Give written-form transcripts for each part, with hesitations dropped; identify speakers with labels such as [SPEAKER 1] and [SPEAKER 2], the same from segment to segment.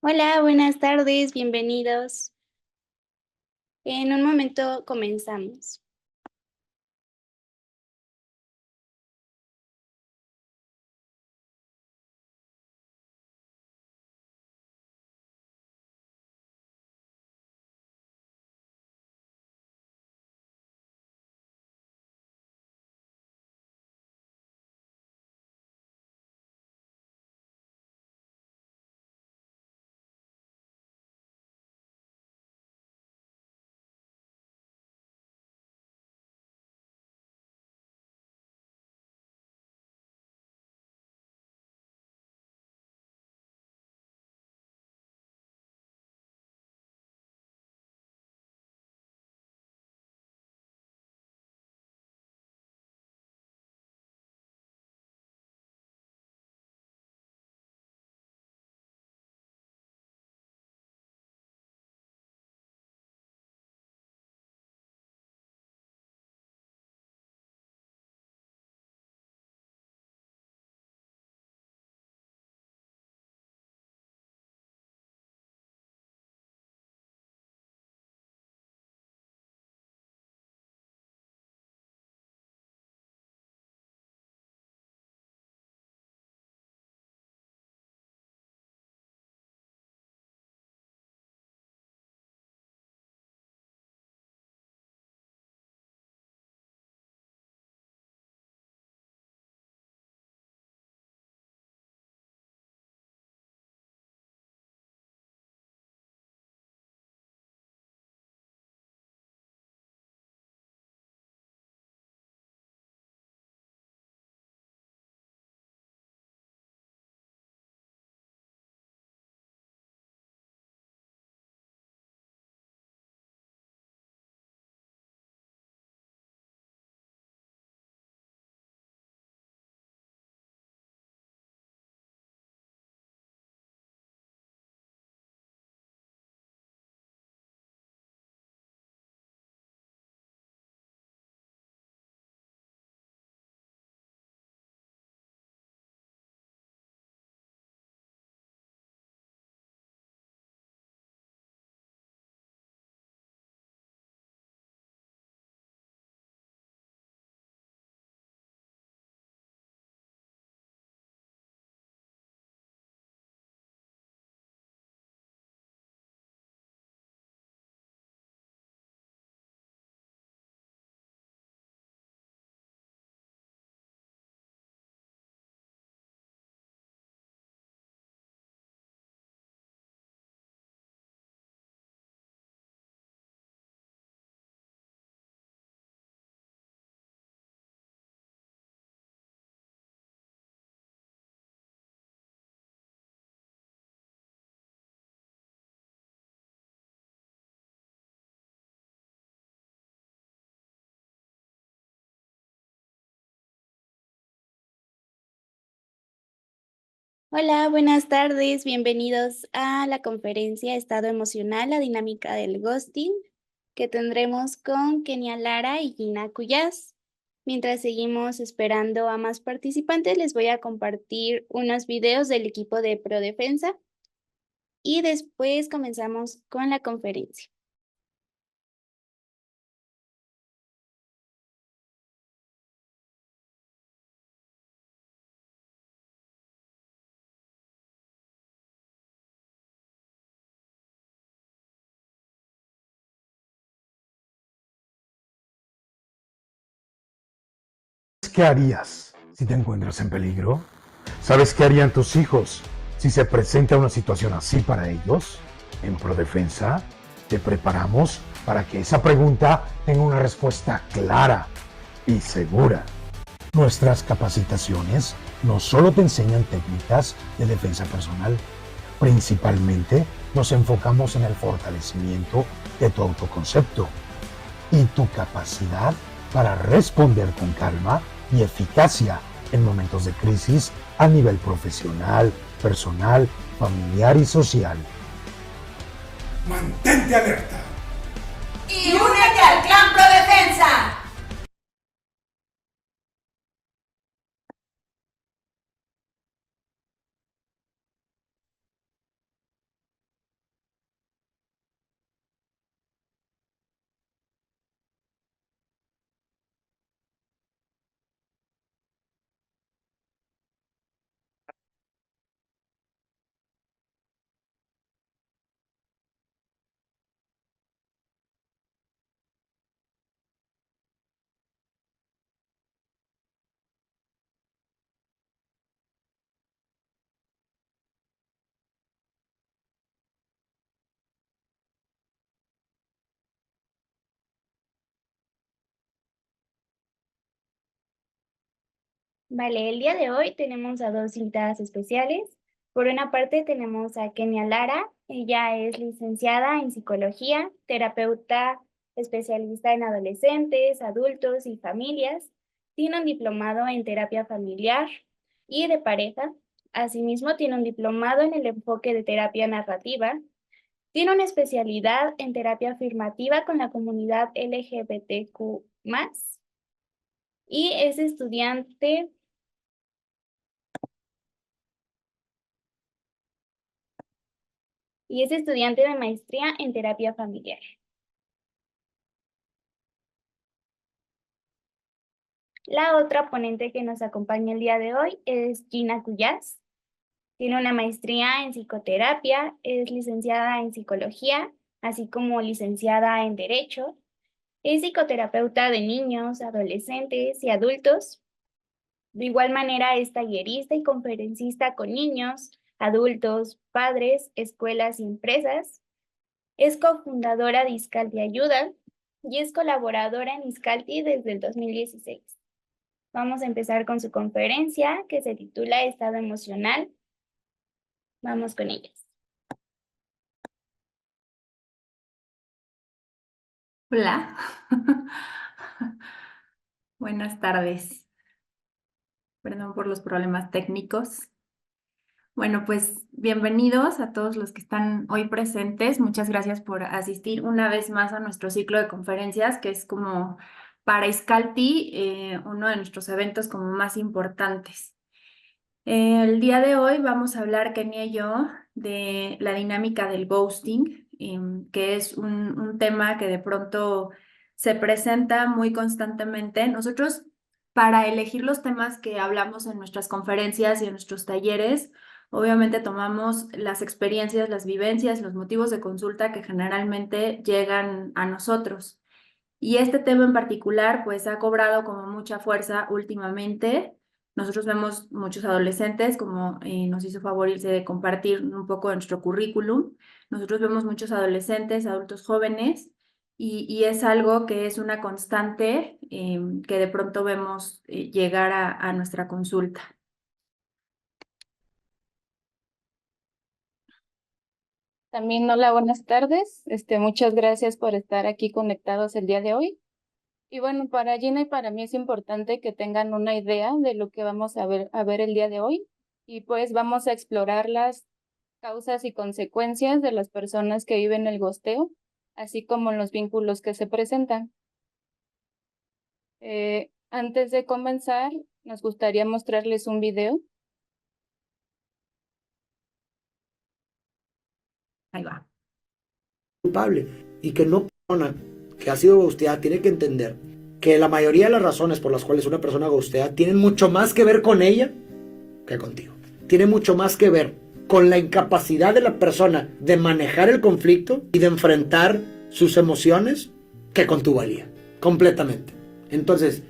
[SPEAKER 1] Hola, buenas tardes, bienvenidos. En un momento comenzamos. Hola, buenas tardes, bienvenidos a la conferencia Estado Emocional, la dinámica del ghosting, que tendremos con Kenia Lara y Gina Cuyas. Mientras seguimos esperando a más participantes, les voy a compartir unos videos del equipo de Prodefensa y después comenzamos con la conferencia.
[SPEAKER 2] ¿Qué harías si te encuentras en peligro? ¿Sabes qué harían tus hijos si se presenta una situación así para ellos? En Prodefensa te preparamos para que esa pregunta tenga una respuesta clara y segura. Nuestras capacitaciones no solo te enseñan técnicas de defensa personal, principalmente nos enfocamos en el fortalecimiento de tu autoconcepto y tu capacidad para responder con calma y eficacia en momentos de crisis a nivel profesional, personal, familiar y social.
[SPEAKER 3] Mantente alerta.
[SPEAKER 4] Y únete al Clan Prodefensa.
[SPEAKER 1] Vale, el día de hoy tenemos a dos invitadas especiales. Por una parte tenemos a Kenia Lara. Ella es licenciada en psicología, terapeuta especialista en adolescentes, adultos y familias. Tiene un diplomado en terapia familiar y de pareja. Asimismo, tiene un diplomado en el enfoque de terapia narrativa. Tiene una especialidad en terapia afirmativa con la comunidad LGBTQ+, y es estudiante de maestría en terapia familiar. La otra ponente que nos acompaña el día de hoy es Gina Cuyás. Tiene una maestría en psicoterapia, es licenciada en psicología, así como licenciada en derecho. Es psicoterapeuta de niños, adolescentes y adultos. De igual manera es tallerista y conferencista con niños, adultos, padres, escuelas y empresas. Es cofundadora de Iscalti Ayuda y es colaboradora en Iscalti desde el 2016. Vamos a empezar con su conferencia que se titula Estado Emocional. Vamos con ellas.
[SPEAKER 3] Hola, buenas tardes. Perdón por los problemas técnicos. Bueno, pues bienvenidos a todos los que están hoy presentes. Muchas gracias por asistir una vez más a nuestro ciclo de conferencias, que es como para Iscalti, uno de nuestros eventos como más importantes. El día de hoy vamos a hablar, Kenia y yo, de la dinámica del ghosting, que es un tema que de pronto se presenta muy constantemente. Nosotros, para elegir los temas que hablamos en nuestras conferencias y en nuestros talleres, obviamente tomamos las experiencias, las vivencias, los motivos de consulta que generalmente llegan a nosotros. Y este tema en particular, pues ha cobrado como mucha fuerza últimamente. Nosotros vemos muchos adolescentes, como nos hizo favor irse de compartir un poco de nuestro currículum. Nosotros vemos muchos adolescentes, adultos jóvenes, y es algo que es una constante que de pronto vemos llegar a nuestra consulta.
[SPEAKER 5] También hola, buenas tardes. Muchas gracias por estar aquí conectados el día de hoy. Y bueno, para Gina y para mí es importante que tengan una idea de lo que vamos a ver el día de hoy. Y pues vamos a explorar las causas y consecuencias de las personas que viven el gosteo, así como los vínculos que se presentan. Antes de comenzar, nos gustaría mostrarles un video.
[SPEAKER 3] Ahí va.
[SPEAKER 6] Culpable y que no persona que ha sido ghosteada tiene que entender que la mayoría de las razones por las cuales una persona ghostea tienen mucho más que ver con ella que contigo. Tiene mucho más que ver con la incapacidad de la persona de manejar el conflicto y de enfrentar sus emociones que con tu valía, completamente. Entonces,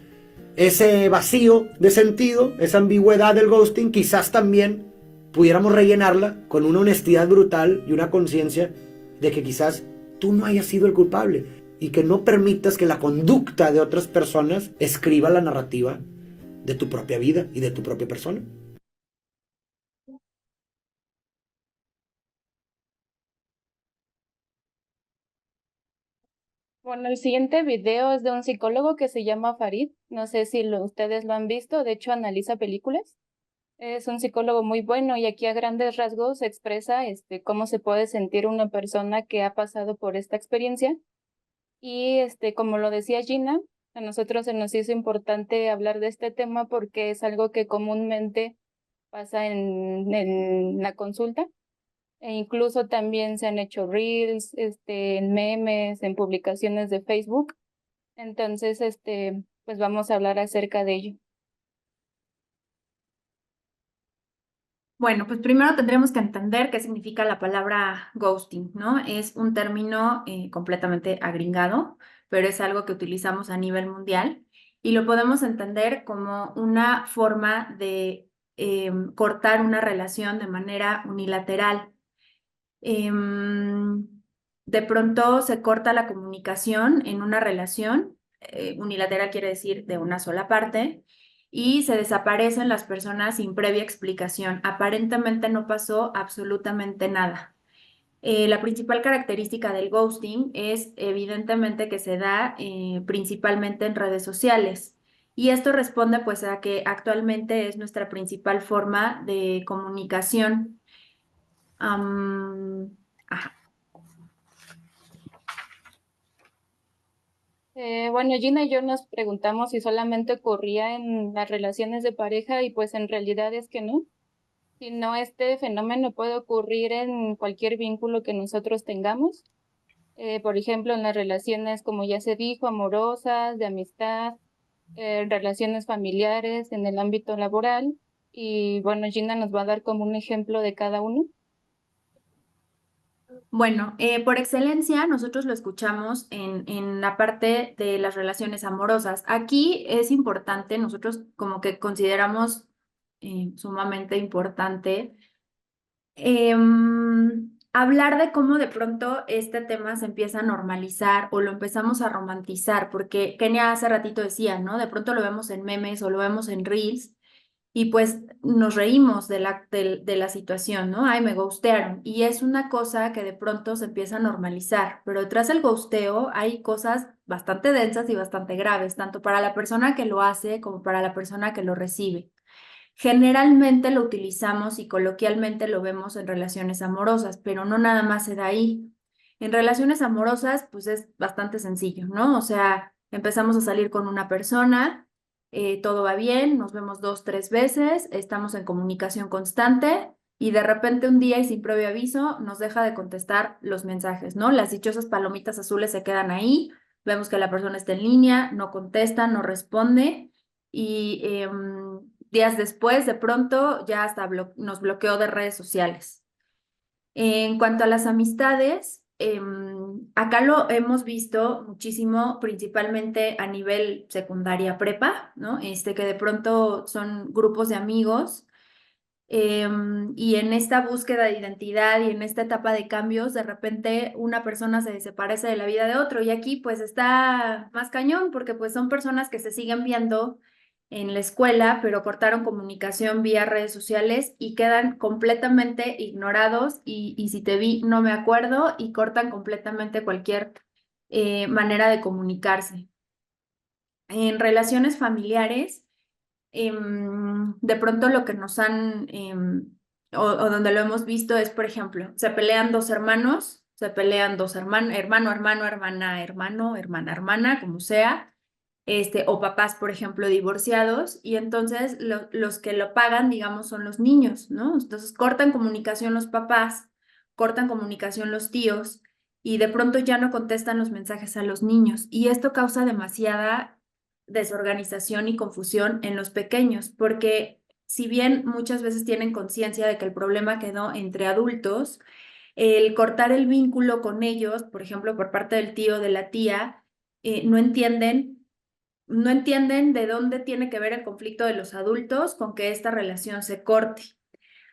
[SPEAKER 6] ese vacío de sentido, esa ambigüedad del ghosting, quizás también pudiéramos rellenarla con una honestidad brutal y una conciencia de que quizás tú no hayas sido el culpable y que no permitas que la conducta de otras personas escriba la narrativa de tu propia vida y de tu propia persona.
[SPEAKER 5] Bueno, el siguiente video es de un psicólogo que se llama Farid. No sé si ustedes lo han visto, de hecho analiza películas. Es un psicólogo muy bueno y aquí a grandes rasgos expresa cómo se puede sentir una persona que ha pasado por esta experiencia. Y como lo decía Gina, a nosotros se nos hizo importante hablar de este tema porque es algo que comúnmente pasa en la consulta. E incluso también se han hecho reels, en memes, en publicaciones de Facebook. Entonces, pues vamos a hablar acerca de ello.
[SPEAKER 3] Bueno, pues primero tendremos que entender qué significa la palabra ghosting, ¿no? Es un término completamente agringado, pero es algo que utilizamos a nivel mundial y lo podemos entender como una forma de cortar una relación de manera unilateral. De pronto se corta la comunicación en una relación, unilateral quiere decir de una sola parte, y se desaparecen las personas sin previa explicación. Aparentemente no pasó absolutamente nada. La principal característica del ghosting es evidentemente que se da principalmente en redes sociales. Y esto responde pues a que actualmente es nuestra principal forma de comunicación. Ajá.
[SPEAKER 5] Bueno, Gina y yo nos preguntamos si solamente ocurría en las relaciones de pareja y pues en realidad es que no. Si no, este fenómeno puede ocurrir en cualquier vínculo que nosotros tengamos. Por ejemplo, en las relaciones, como ya se dijo, amorosas, de amistad, relaciones familiares, en el ámbito laboral. Y bueno, Gina nos va a dar como un ejemplo de cada uno.
[SPEAKER 3] Bueno, por excelencia nosotros lo escuchamos en la parte de las relaciones amorosas. Aquí es importante, nosotros como que consideramos sumamente importante hablar de cómo de pronto este tema se empieza a normalizar o lo empezamos a romantizar, porque Kenia hace ratito decía, ¿no? De pronto lo vemos en memes o lo vemos en reels. Y pues nos reímos de la situación, ¿no? Ay, me ghostearon. Y es una cosa que de pronto se empieza a normalizar, pero tras el ghosteo hay cosas bastante densas y bastante graves, tanto para la persona que lo hace como para la persona que lo recibe. Generalmente lo utilizamos y coloquialmente lo vemos en relaciones amorosas, pero no nada más se da ahí. En relaciones amorosas, pues es bastante sencillo, ¿no? O sea, empezamos a salir con una persona, todo va bien, nos vemos 2, 3 veces, estamos en comunicación constante y de repente un día y sin previo aviso nos deja de contestar los mensajes, ¿no? Las dichosas palomitas azules se quedan ahí, vemos que la persona está en línea, no contesta, no responde y días después, de pronto, ya hasta nos bloqueó de redes sociales. En cuanto a las amistades, acá lo hemos visto muchísimo, principalmente a nivel secundaria prepa, ¿no? Que de pronto son grupos de amigos y en esta búsqueda de identidad y en esta etapa de cambios, de repente una persona se desaparece de la vida de otro y aquí pues está más cañón porque pues son personas que se siguen viendo en la escuela, pero cortaron comunicación vía redes sociales y quedan completamente ignorados y si te vi no me acuerdo y cortan completamente cualquier manera de comunicarse. En relaciones familiares, de pronto lo que nos han, o donde lo hemos visto es, por ejemplo, se pelean dos hermanos, se pelean dos hermanos, hermana, hermana, como sea, o papás, por ejemplo, divorciados, y entonces los que lo pagan, digamos, son los niños, ¿no? Entonces cortan comunicación los papás, cortan comunicación los tíos, y de pronto ya no contestan los mensajes a los niños, y esto causa demasiada desorganización y confusión en los pequeños, porque si bien muchas veces tienen conciencia de que el problema quedó entre adultos, el cortar el vínculo con ellos, por ejemplo, por parte del tío o de la tía, no entienden de dónde tiene que ver el conflicto de los adultos con que esta relación se corte.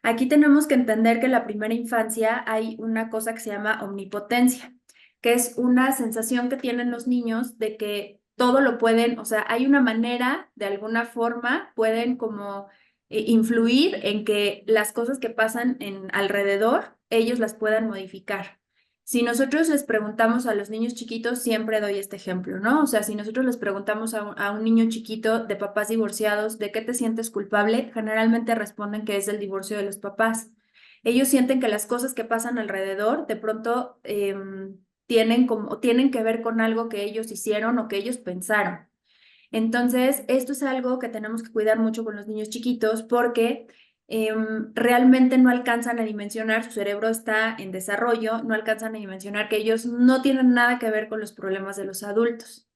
[SPEAKER 3] Aquí tenemos que entender que en la primera infancia hay una cosa que se llama omnipotencia, que es una sensación que tienen los niños de que todo lo pueden, o sea, hay una manera, de alguna forma, pueden como influir en que las cosas que pasan alrededor, ellos las puedan modificar. Si nosotros les preguntamos a los niños chiquitos, siempre doy este ejemplo, ¿no? O sea, si nosotros les preguntamos a un niño chiquito de papás divorciados, ¿de qué te sientes culpable? Generalmente responden que es el divorcio de los papás. Ellos sienten que las cosas que pasan alrededor de pronto tienen que ver con algo que ellos hicieron o que ellos pensaron. Entonces, esto es algo que tenemos que cuidar mucho con los niños chiquitos porque realmente no alcanzan a dimensionar, su cerebro está en desarrollo, no alcanzan a dimensionar que ellos no tienen nada que ver con los problemas de los adultos.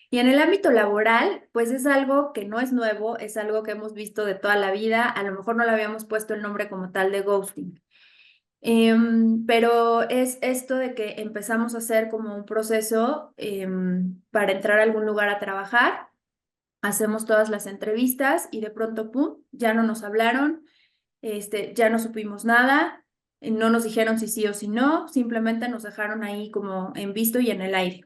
[SPEAKER 3] Y en el ámbito laboral, pues es algo que no es nuevo, es algo que hemos visto de toda la vida, a lo mejor no le habíamos puesto el nombre como tal de ghosting. Pero es esto de que empezamos a hacer como un proceso para entrar a algún lugar a trabajar, hacemos todas las entrevistas y de pronto, ¡pum!, ya no nos hablaron, ya no supimos nada, no nos dijeron si sí o si no, simplemente nos dejaron ahí como en visto y en el aire.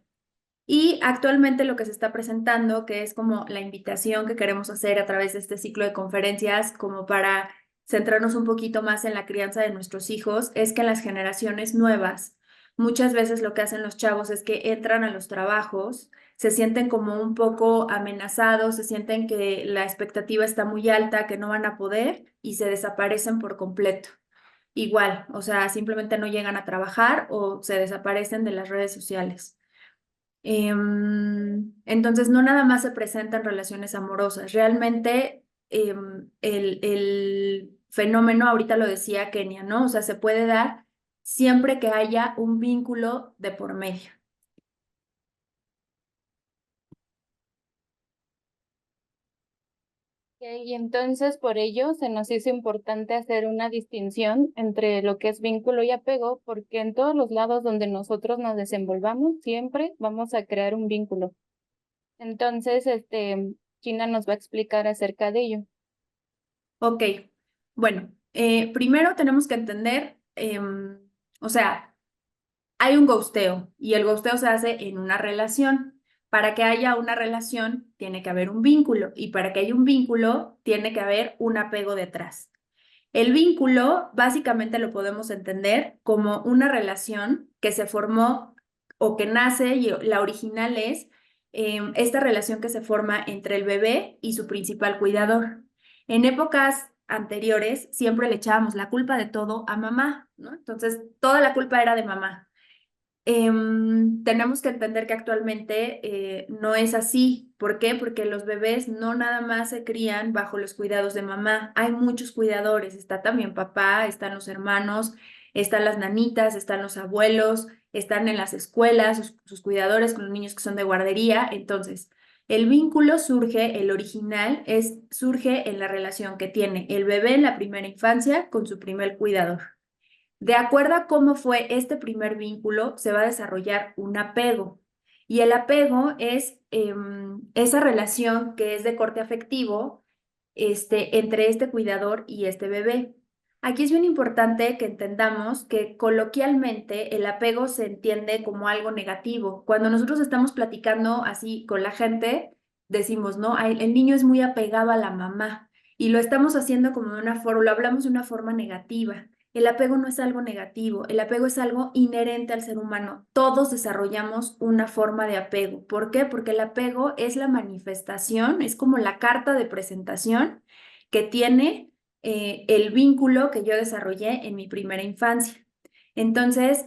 [SPEAKER 3] Y actualmente lo que se está presentando, que es como la invitación que queremos hacer a través de este ciclo de conferencias, como para centrarnos un poquito más en la crianza de nuestros hijos, es que en las generaciones nuevas, muchas veces lo que hacen los chavos es que entran a los trabajos, se sienten como un poco amenazados, se sienten que la expectativa está muy alta, que no van a poder y se desaparecen por completo. Igual, o sea, simplemente no llegan a trabajar o se desaparecen de las redes sociales. Entonces, no nada más se presentan relaciones amorosas, realmente el fenómeno, ahorita lo decía Kenia, ¿no? O sea, se puede dar siempre que haya un vínculo de por medio.
[SPEAKER 5] Y entonces por ello se nos hizo importante hacer una distinción entre lo que es vínculo y apego, porque en todos los lados donde nosotros nos desenvolvamos, siempre vamos a crear un vínculo. Entonces, Gina nos va a explicar acerca de ello.
[SPEAKER 3] Ok, bueno, primero tenemos que entender, o sea, hay un ghosteo y el ghosteo se hace en una relación. Para que haya una relación, tiene que haber un vínculo y para que haya un vínculo, tiene que haber un apego detrás. El vínculo básicamente lo podemos entender como una relación que se formó o que nace, y la original es esta relación que se forma entre el bebé y su principal cuidador. En épocas anteriores siempre le echábamos la culpa de todo a mamá, ¿no? Entonces, toda la culpa era de mamá. Tenemos que entender que actualmente no es así. ¿Por qué? Porque los bebés no nada más se crían bajo los cuidados de mamá. Hay muchos cuidadores. Está también papá, están los hermanos, están las nanitas, están los abuelos, están en las escuelas, sus cuidadores con los niños que son de guardería. Entonces, el vínculo surge, el original surge en la relación que tiene el bebé en la primera infancia con su primer cuidador. De acuerdo a cómo fue este primer vínculo, se va a desarrollar un apego. Y el apego es esa relación que es de corte afectivo entre este cuidador y este bebé. Aquí es bien importante que entendamos que coloquialmente el apego se entiende como algo negativo. Cuando nosotros estamos platicando así con la gente, decimos, ¿no? El niño es muy apegado a la mamá y lo estamos haciendo como de una forma, lo hablamos de una forma negativa. El apego no es algo negativo, el apego es algo inherente al ser humano. Todos desarrollamos una forma de apego. ¿Por qué? Porque el apego es la manifestación, es como la carta de presentación que tiene el vínculo que yo desarrollé en mi primera infancia. Entonces,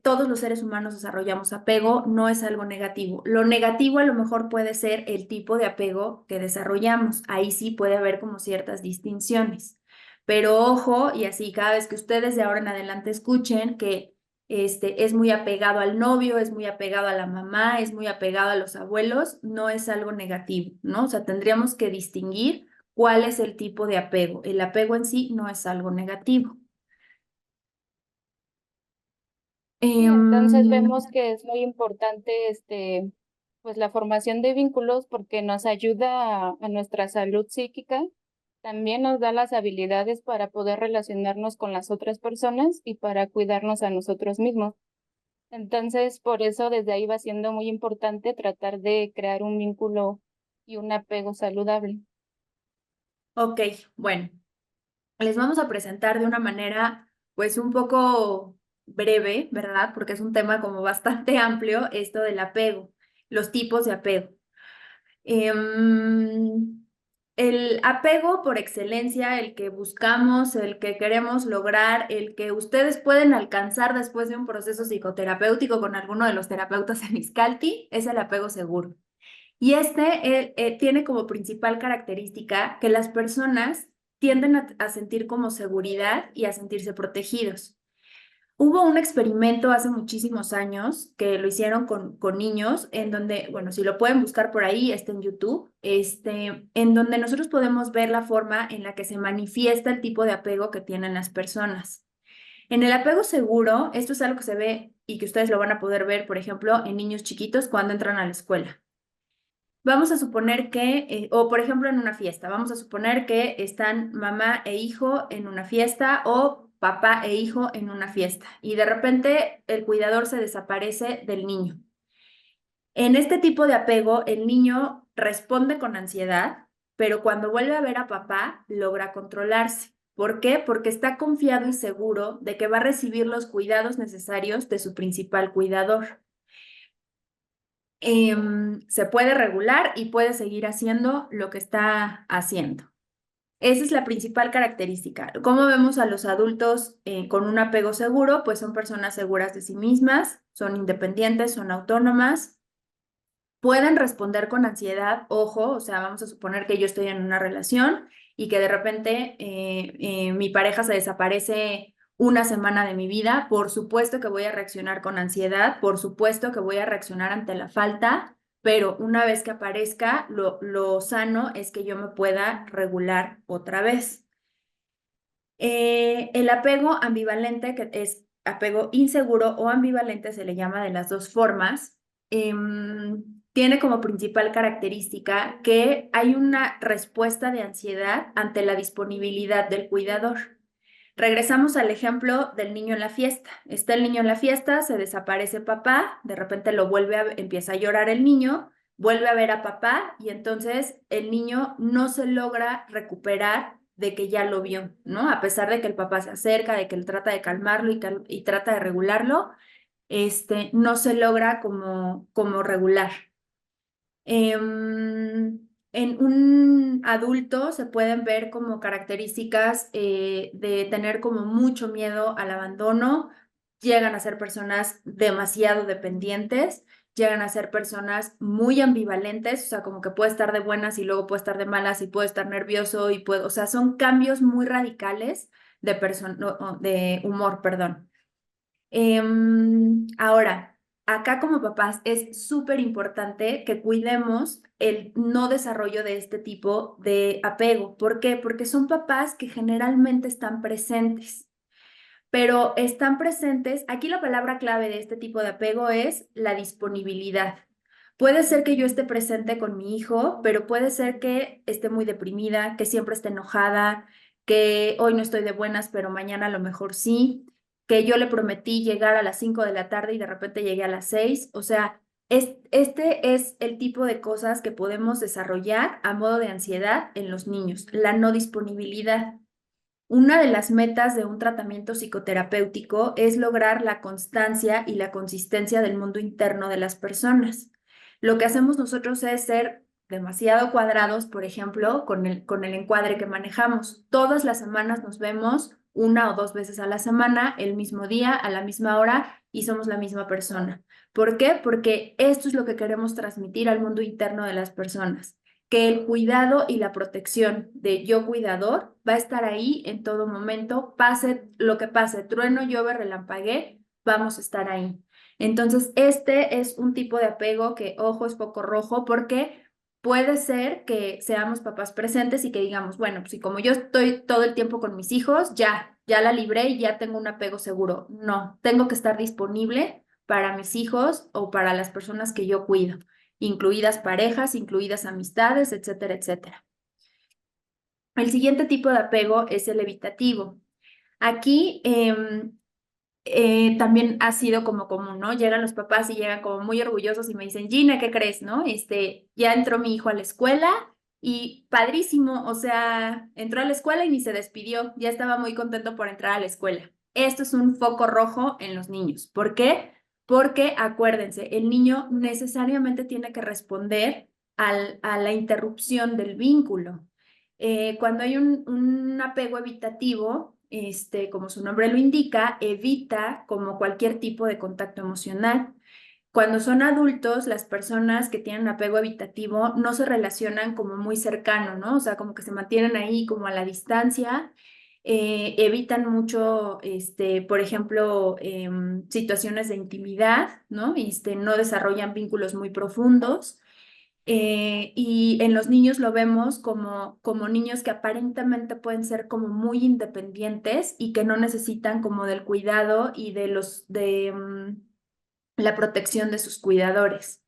[SPEAKER 3] todos los seres humanos desarrollamos apego, no es algo negativo. Lo negativo a lo mejor puede ser el tipo de apego que desarrollamos. Ahí sí puede haber como ciertas distinciones. Pero ojo, y así cada vez que ustedes de ahora en adelante escuchen que es muy apegado al novio, es muy apegado a la mamá, es muy apegado a los abuelos, no es algo negativo, ¿no? O sea, tendríamos que distinguir cuál es el tipo de apego. El apego en sí no es algo negativo.
[SPEAKER 5] Y entonces vemos que es muy importante pues la formación de vínculos porque nos ayuda a nuestra salud psíquica, también nos da las habilidades para poder relacionarnos con las otras personas y para cuidarnos a nosotros mismos. Entonces, por eso desde ahí va siendo muy importante tratar de crear un vínculo y un apego saludable.
[SPEAKER 3] Ok, bueno, les vamos a presentar de una manera pues un poco breve, ¿verdad? Porque es un tema como bastante amplio esto del apego, los tipos de apego. El apego por excelencia, el que buscamos, el que queremos lograr, el que ustedes pueden alcanzar después de un proceso psicoterapéutico con alguno de los terapeutas en Iscalti, es el apego seguro. Y tiene como principal característica que las personas tienden a sentir como seguridad y a sentirse protegidos. Hubo un experimento hace muchísimos años que lo hicieron con niños, en donde, bueno, si lo pueden buscar por ahí, está en YouTube, en donde nosotros podemos ver la forma en la que se manifiesta el tipo de apego que tienen las personas. En el apego seguro, esto es algo que se ve y que ustedes lo van a poder ver, por ejemplo, en niños chiquitos cuando entran a la escuela. Vamos a suponer que, o por ejemplo en una fiesta, vamos a suponer que están mamá e hijo en una fiesta o papá e hijo en una fiesta y de repente el cuidador se desaparece del niño. En este tipo de apego, el niño responde con ansiedad, pero cuando vuelve a ver a papá, logra controlarse. ¿Por qué? Porque está confiado y seguro de que va a recibir los cuidados necesarios de su principal cuidador. Se puede regular y puede seguir haciendo lo que está haciendo. Esa es la principal característica. ¿Cómo vemos a los adultos con un apego seguro? Pues son personas seguras de sí mismas, son independientes, son autónomas, pueden responder con ansiedad, ojo, o sea, vamos a suponer que yo estoy en una relación y que de repente mi pareja se desaparece una semana de mi vida, por supuesto que voy a reaccionar con ansiedad, por supuesto que voy a reaccionar ante la falta, pero una vez que aparezca, lo sano es que yo me pueda regular otra vez. El apego ambivalente, que es apego inseguro o ambivalente, se le llama de las dos formas, tiene como principal característica que hay una respuesta de ansiedad ante la disponibilidad del cuidador. Regresamos al ejemplo del niño en la fiesta. Está el niño en la fiesta, se desaparece papá, de repente empieza a llorar el niño, vuelve a ver a papá y entonces el niño no se logra recuperar de que ya lo vio, ¿no? A pesar de que el papá se acerca, de que él trata de calmarlo y trata de regularlo, no se logra como regular. En un adulto se pueden ver como características de tener como mucho miedo al abandono, llegan a ser personas demasiado dependientes, llegan a ser personas muy ambivalentes, o sea, como que puede estar de buenas y luego puede estar de malas y puede estar nervioso y puede, o sea, son cambios muy radicales de humor, perdón. Ahora, acá como papás es súper importante que cuidemos el no desarrollo de este tipo de apego. ¿Por qué? Porque son papás que generalmente están presentes, pero están presentes, aquí la palabra clave de este tipo de apego es la disponibilidad. Puede ser que yo esté presente con mi hijo, pero puede ser que esté muy deprimida, que siempre esté enojada, que hoy no estoy de buenas, pero mañana a lo mejor sí, que yo le prometí llegar a las 5 de la tarde y de repente llegué a las 6. O sea, este es el tipo de cosas que podemos desarrollar a modo de ansiedad en los niños, la no disponibilidad. Una de las metas de un tratamiento psicoterapéutico es lograr la constancia y la consistencia del mundo interno de las personas. Lo que hacemos nosotros es ser demasiado cuadrados, por ejemplo, con el encuadre que manejamos. Todas las semanas nos vemos 1 o 2 veces a la semana, el mismo día, a la misma hora, y somos la misma persona. ¿Por qué? Porque esto es lo que queremos transmitir al mundo interno de las personas, que el cuidado y la protección de yo cuidador va a estar ahí en todo momento, pase lo que pase, trueno, llueve, relampaguee, vamos a estar ahí. Entonces, este es un tipo de apego que, ojo, es foco rojo porque puede ser que seamos papás presentes y que digamos, bueno, pues si como yo estoy todo el tiempo con mis hijos, ya la libré y ya tengo un apego seguro. No, tengo que estar disponible para mis hijos o para las personas que yo cuido, incluidas parejas, incluidas amistades, etcétera, etcétera. El siguiente tipo de apego es el evitativo. Aquí también ha sido como común, ¿no? Llegan los papás y llegan como muy orgullosos y me dicen, Gina, ¿qué crees, no? Ya entró mi hijo a la escuela y padrísimo, o sea, entró a la escuela y ni se despidió, ya estaba muy contento por entrar a la escuela. Esto es un foco rojo en los niños. ¿Por qué? Porque acuérdense, el niño necesariamente tiene que responder a la interrupción del vínculo. Cuando hay un apego evitativo, como su nombre lo indica, evita como cualquier tipo de contacto emocional. Cuando son adultos, las personas que tienen apego evitativo no se relacionan como muy cercano, ¿no? O sea, como que se mantienen ahí como a la distancia, evitan mucho, por ejemplo, situaciones de intimidad, ¿no? No desarrollan vínculos muy profundos. Y en los niños lo vemos como niños que aparentemente pueden ser como muy independientes y que no necesitan como del cuidado y de la protección de sus cuidadores.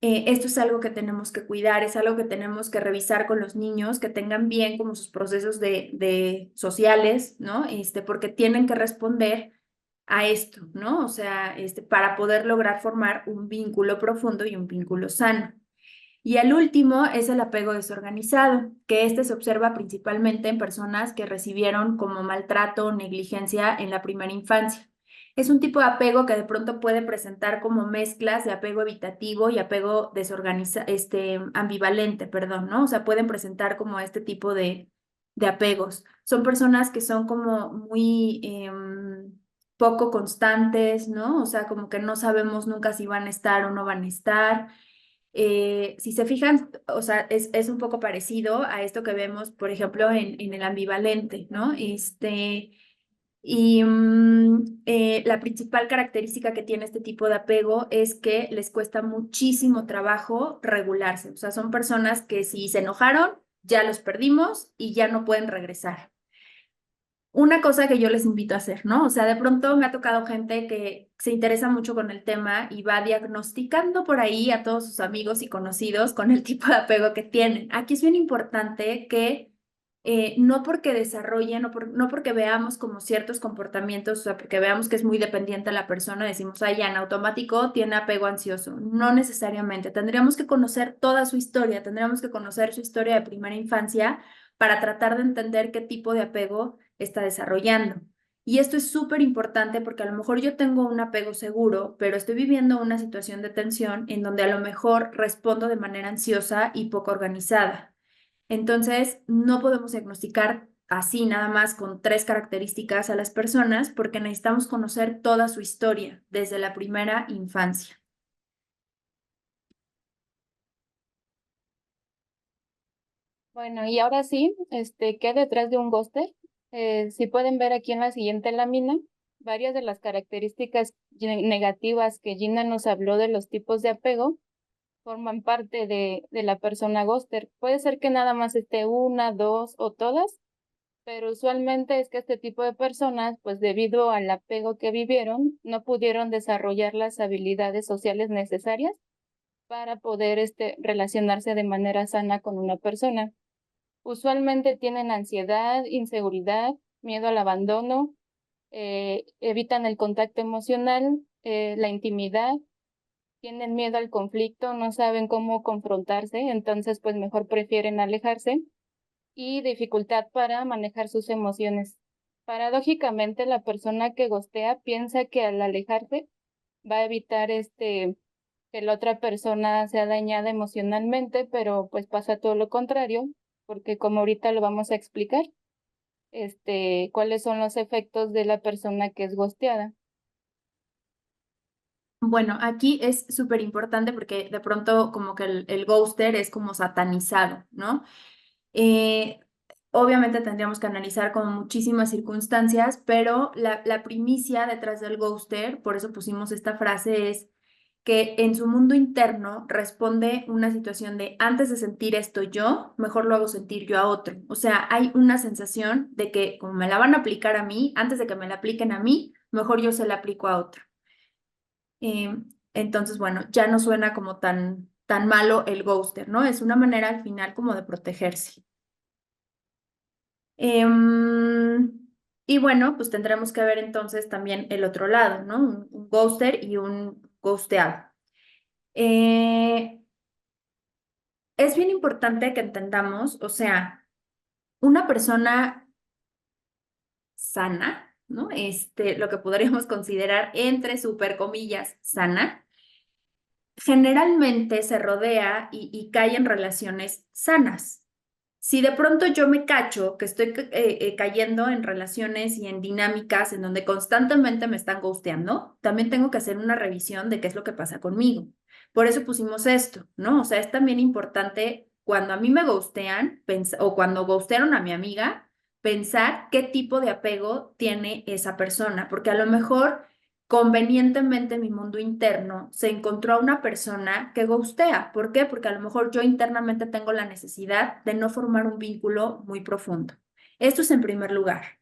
[SPEAKER 3] Esto es algo que tenemos que cuidar, es algo que tenemos que revisar con los niños, que tengan bien como sus procesos de sociales, ¿no? Porque tienen que responder a esto, ¿no? O sea, para poder lograr formar un vínculo profundo y un vínculo sano. Y el último es el apego desorganizado, que se observa principalmente en personas que recibieron como maltrato o negligencia en la primera infancia. Es un tipo de apego que de pronto puede presentar como mezclas de apego evitativo y apego ambivalente, perdón, ¿no? O sea, pueden presentar como este tipo de apegos. Son personas que son como muy poco constantes, ¿no? O sea, como que no sabemos nunca si van a estar o no van a estar. Si se fijan, o sea, es un poco parecido a esto que vemos, por ejemplo, en el ambivalente, ¿no? La principal característica que tiene este tipo de apego es que les cuesta muchísimo trabajo regularse. O sea, son personas que si se enojaron, ya los perdimos y ya no pueden regresar. Una cosa que yo les invito a hacer, ¿no? O sea, de pronto me ha tocado gente que se interesa mucho con el tema y va diagnosticando por ahí a todos sus amigos y conocidos con el tipo de apego que tienen. Aquí es bien importante que no porque desarrollen no porque veamos como ciertos comportamientos, o sea, porque veamos que es muy dependiente a la persona, decimos, ya en automático tiene apego ansioso. No necesariamente. Tendríamos que conocer toda su historia, tendríamos que conocer su historia de primera infancia para tratar de entender qué tipo de apego está desarrollando. Y esto es súper importante porque a lo mejor yo tengo un apego seguro, pero estoy viviendo una situación de tensión en donde a lo mejor respondo de manera ansiosa y poco organizada. Entonces, no podemos diagnosticar así nada más con 3 características a las personas porque necesitamos conocer toda su historia desde la primera infancia.
[SPEAKER 5] Bueno, y ahora sí, ¿qué hay detrás de un ghoster? Si pueden ver aquí en la siguiente lámina, varias de las características negativas que Gina nos habló de los tipos de apego forman parte de la persona ghoster. Puede ser que nada más esté una, dos o todas, pero usualmente es que este tipo de personas, pues debido al apego que vivieron, no pudieron desarrollar las habilidades sociales necesarias para poder relacionarse de manera sana con una persona. Usualmente tienen ansiedad, inseguridad, miedo al abandono, evitan el contacto emocional, la intimidad, tienen miedo al conflicto, no saben cómo confrontarse, entonces pues mejor prefieren alejarse, y dificultad para manejar sus emociones. Paradójicamente, la persona que ghostea piensa que al alejarse va a evitar que la otra persona sea dañada emocionalmente, pero pues pasa todo lo contrario, porque como ahorita lo vamos a explicar, cuáles son los efectos de la persona que es ghosteada.
[SPEAKER 3] Bueno, aquí es súper importante porque de pronto como que el ghoster es como satanizado, ¿no? Obviamente tendríamos que analizar con muchísimas circunstancias, pero la primicia detrás del ghoster, por eso pusimos esta frase, es que en su mundo interno responde una situación de antes de sentir esto yo, mejor lo hago sentir yo a otro. O sea, hay una sensación de que como me la van a aplicar a mí, antes de que me la apliquen a mí, mejor yo se la aplico a otro. Entonces, bueno, ya no suena como tan malo el ghoster, ¿no? Es una manera al final como de protegerse. Y bueno, pues tendremos que ver entonces también el otro lado, ¿no? Un ghoster y un ghosteado. Es bien importante que entendamos, o sea, una persona sana, ¿no? Lo que podríamos considerar entre super comillas sana, generalmente se rodea y cae en relaciones sanas. Si de pronto yo me cacho que estoy cayendo en relaciones y en dinámicas en donde constantemente me están ghosteando, también tengo que hacer una revisión de qué es lo que pasa conmigo. Por eso pusimos esto, ¿no? O sea, es también importante cuando a mí me ghostean o cuando ghostearon a mi amiga, pensar qué tipo de apego tiene esa persona, porque a lo mejor convenientemente en mi mundo interno se encontró a una persona que ghostea. ¿Por qué? Porque a lo mejor yo internamente tengo la necesidad de no formar un vínculo muy profundo. Esto es en primer lugar.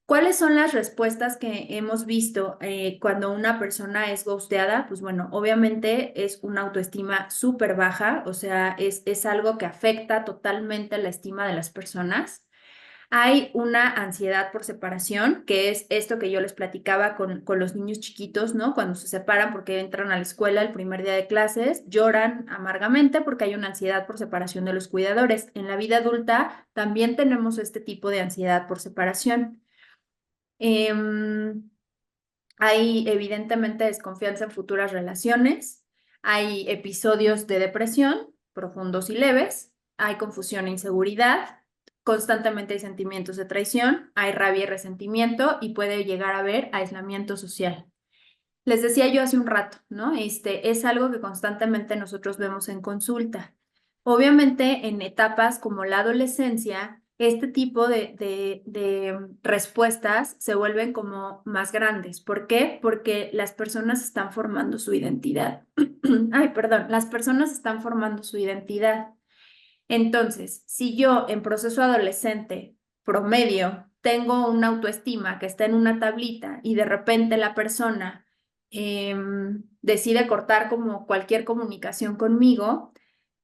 [SPEAKER 3] ¿Cuáles son las respuestas que hemos visto cuando una persona es ghosteada? Pues bueno, obviamente es una autoestima súper baja, o sea, es algo que afecta totalmente la estima de las personas. Hay una ansiedad por separación, que es esto que yo les platicaba con los niños chiquitos, ¿no? Cuando se separan porque entran a la escuela el primer día de clases, lloran amargamente porque hay una ansiedad por separación de los cuidadores. En la vida adulta también tenemos este tipo de ansiedad por separación. Hay evidentemente desconfianza en futuras relaciones, hay episodios de depresión profundos y leves, hay confusión e inseguridad, constantemente hay sentimientos de traición, hay rabia y resentimiento y puede llegar a haber aislamiento social. Les decía yo hace un rato, ¿no? Es algo que constantemente nosotros vemos en consulta. Obviamente, en etapas como la adolescencia, este tipo de respuestas se vuelven como más grandes. ¿Por qué? Porque las personas están formando su identidad. Ay, perdón, las personas están formando su identidad. Entonces, si yo en proceso adolescente promedio tengo una autoestima que está en una tablita y de repente la persona decide cortar como cualquier comunicación conmigo,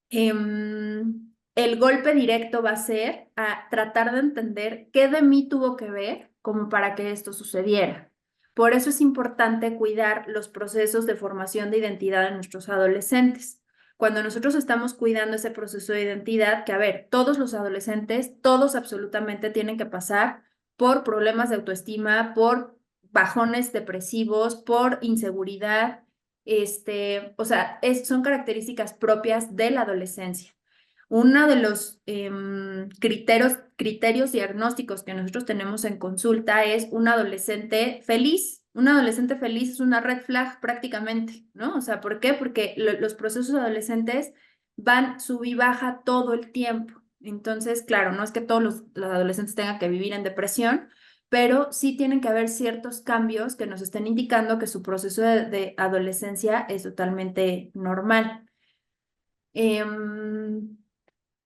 [SPEAKER 3] el golpe directo va a ser a tratar de entender qué de mí tuvo que ver como para que esto sucediera. Por eso es importante cuidar los procesos de formación de identidad de nuestros adolescentes. Cuando nosotros estamos cuidando ese proceso de identidad, que a ver, todos los adolescentes, todos absolutamente tienen que pasar por problemas de autoestima, por bajones depresivos, por inseguridad, o sea, son características propias de la adolescencia. Uno de los criterios diagnósticos que nosotros tenemos en consulta es un adolescente feliz. Un adolescente feliz es una red flag prácticamente, ¿no? O sea, ¿por qué? Porque los procesos adolescentes van sub y baja todo el tiempo. Entonces, claro, no es que todos los adolescentes tengan que vivir en depresión, pero sí tienen que haber ciertos cambios que nos estén indicando que su proceso de adolescencia es totalmente normal.
[SPEAKER 5] Sí,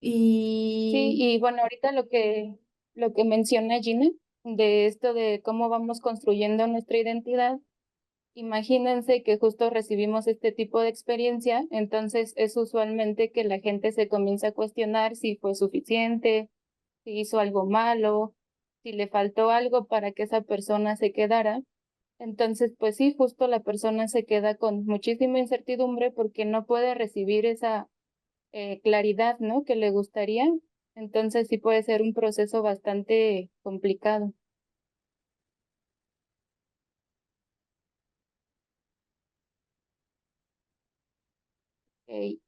[SPEAKER 3] Y
[SPEAKER 5] y bueno, ahorita lo que menciona Gina, de esto de cómo vamos construyendo nuestra identidad, imagínense que justo recibimos este tipo de experiencia, entonces es usualmente que la gente se comienza a cuestionar si fue suficiente, si hizo algo malo, si le faltó algo para que esa persona se quedara. Entonces, pues sí, justo la persona se queda con muchísima incertidumbre porque no puede recibir esa claridad, ¿no? Que le gustaría. Entonces sí puede ser un proceso bastante complicado. Ok.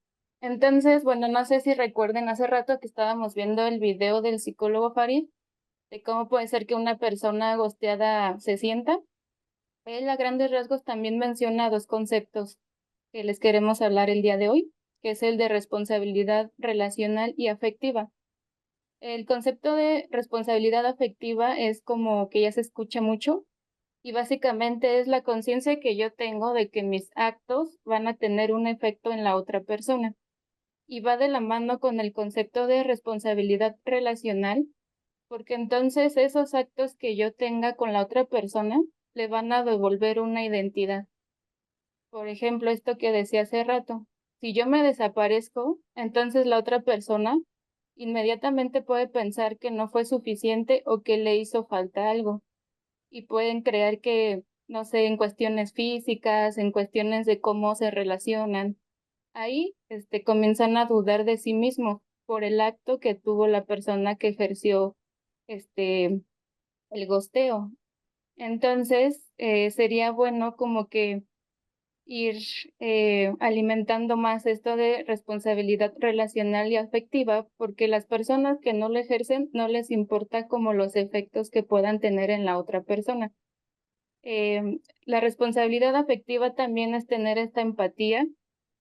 [SPEAKER 5] Entonces, bueno, no sé si recuerden hace rato que estábamos viendo el video del psicólogo Farid, de cómo puede ser que una persona gosteada se sienta. Él a grandes rasgos también menciona dos conceptos que les queremos hablar el día de hoy, que es el de responsabilidad relacional y afectiva. El concepto de responsabilidad afectiva es como que ya se escucha mucho y básicamente es la conciencia que yo tengo de que mis actos van a tener un efecto en la otra persona. Y va de la mano con el concepto de responsabilidad relacional, porque entonces esos actos que yo tenga con la otra persona le van a devolver una identidad. Por ejemplo, esto que decía hace rato, si yo me desaparezco, entonces la otra persona inmediatamente puede pensar que no fue suficiente o que le hizo falta algo. Y pueden creer que, no sé, en cuestiones físicas, en cuestiones de cómo se relacionan, ahí comienzan a dudar de sí mismos por el acto que tuvo la persona que ejerció este, el gosteo. Entonces, sería bueno como que ir alimentando más esto de responsabilidad relacional y afectiva, porque las personas que no lo ejercen no les importa como los efectos que puedan tener en la otra persona. La responsabilidad afectiva también es tener esta empatía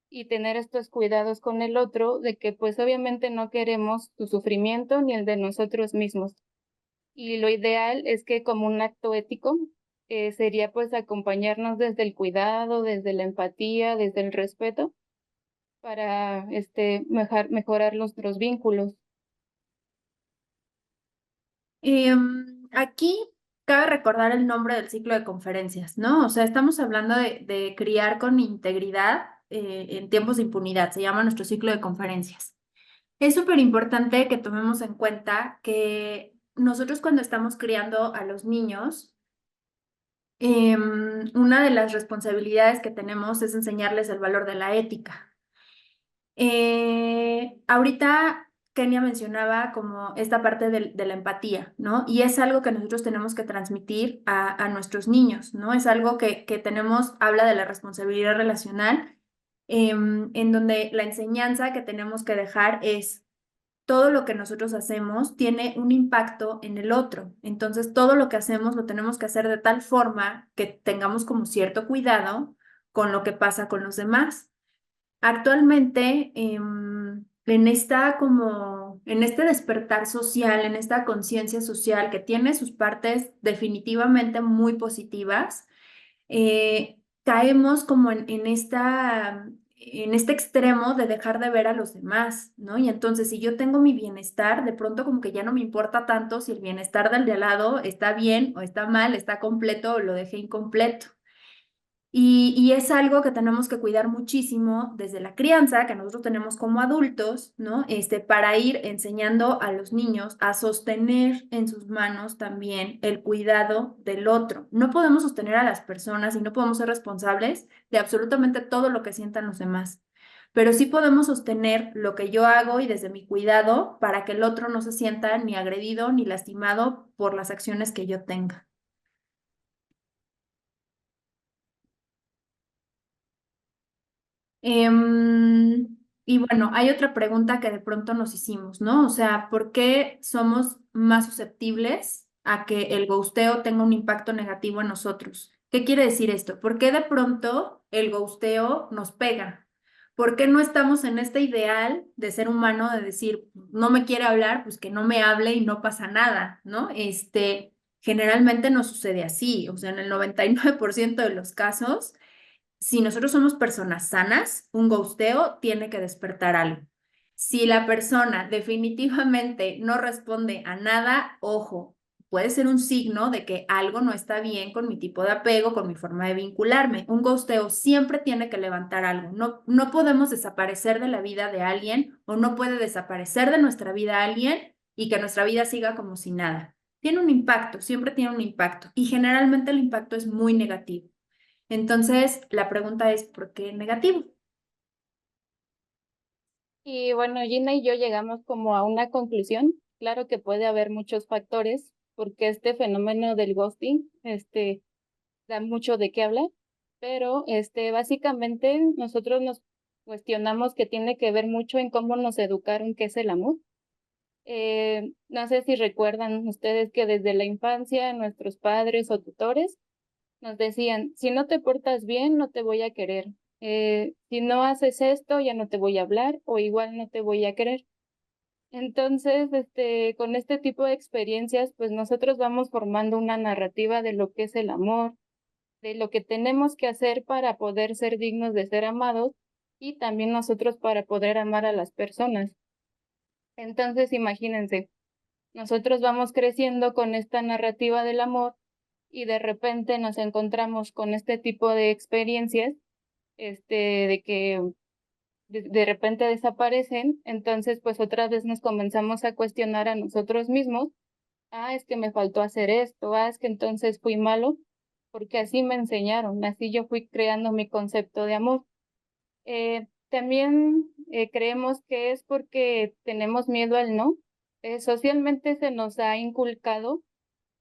[SPEAKER 5] y tener estos cuidados con el otro, de que pues obviamente no queremos su sufrimiento ni el de nosotros mismos. Y lo ideal es que como un acto ético sería pues acompañarnos desde el cuidado, desde la empatía, desde el respeto, para mejorar nuestros vínculos.
[SPEAKER 3] aquí cabe recordar el nombre del ciclo de conferencias, ¿no? O sea, estamos hablando de criar con integridad en tiempos de impunidad, se llama nuestro ciclo de conferencias. Es súper importante que tomemos en cuenta que nosotros cuando estamos criando a los niños, una de las responsabilidades que tenemos es enseñarles el valor de la ética. Ahorita Kenia mencionaba como esta parte de la empatía, ¿no? Y es algo que nosotros tenemos que transmitir a nuestros niños, ¿no? Es algo que tenemos, habla de la responsabilidad relacional, en donde la enseñanza que tenemos que dejar es todo lo que nosotros hacemos tiene un impacto en el otro. Entonces, todo lo que hacemos lo tenemos que hacer de tal forma que tengamos como cierto cuidado con lo que pasa con los demás. Actualmente, en este despertar social, en esta conciencia social que tiene sus partes definitivamente muy positivas, caemos como en este extremo de dejar de ver a los demás, ¿no? Y entonces, si yo tengo mi bienestar, de pronto como que ya no me importa tanto si el bienestar del de al lado está bien o está mal, está completo o lo dejé incompleto. Y es algo que tenemos que cuidar muchísimo desde la crianza, que nosotros tenemos como adultos, ¿no? Para ir enseñando a los niños a sostener en sus manos también el cuidado del otro. No podemos sostener a las personas y no podemos ser responsables de absolutamente todo lo que sientan los demás, pero sí podemos sostener lo que yo hago y desde mi cuidado para que el otro no se sienta ni agredido ni lastimado por las acciones que yo tenga. Y bueno, hay otra pregunta que de pronto nos hicimos, ¿no? O sea, ¿por qué somos más susceptibles a que el ghosteo tenga un impacto negativo en nosotros? ¿Qué quiere decir esto? ¿Por qué de pronto el ghosteo nos pega? ¿Por qué no estamos en este ideal de ser humano de decir, no me quiere hablar, pues que no me hable y no pasa nada, ¿no? Generalmente no sucede así, o sea, en el 99% de los casos si nosotros somos personas sanas, un ghosteo tiene que despertar algo. Si la persona definitivamente no responde a nada, ojo, puede ser un signo de que algo no está bien con mi tipo de apego, con mi forma de vincularme. Un ghosteo siempre tiene que levantar algo. No podemos desaparecer de la vida de alguien o no puede desaparecer de nuestra vida alguien y que nuestra vida siga como si nada. Tiene un impacto, siempre tiene un impacto y generalmente el impacto es muy negativo. Entonces, la pregunta es, ¿por qué negativo?
[SPEAKER 5] Y bueno, Gina y yo llegamos como a una conclusión. Claro que puede haber muchos factores, porque este fenómeno del ghosting, da mucho de qué hablar, pero básicamente nosotros nos cuestionamos que tiene que ver mucho en cómo nos educaron qué es el amor. No sé si recuerdan ustedes que desde la infancia nuestros padres o tutores nos decían, si no te portas bien, no te voy a querer. Si no haces esto, ya no te voy a hablar o igual no te voy a querer. Entonces, con este tipo de experiencias, pues nosotros vamos formando una narrativa de lo que es el amor, de lo que tenemos que hacer para poder ser dignos de ser amados y también nosotros para poder amar a las personas. Entonces, imagínense, nosotros vamos creciendo con esta narrativa del amor y de repente nos encontramos con este tipo de experiencias, de que de repente desaparecen, entonces pues otra vez nos comenzamos a cuestionar a nosotros mismos, es que me faltó hacer esto, es que entonces fui malo, porque así me enseñaron, así yo fui creando mi concepto de amor. También creemos que es porque tenemos miedo al no. Socialmente se nos ha inculcado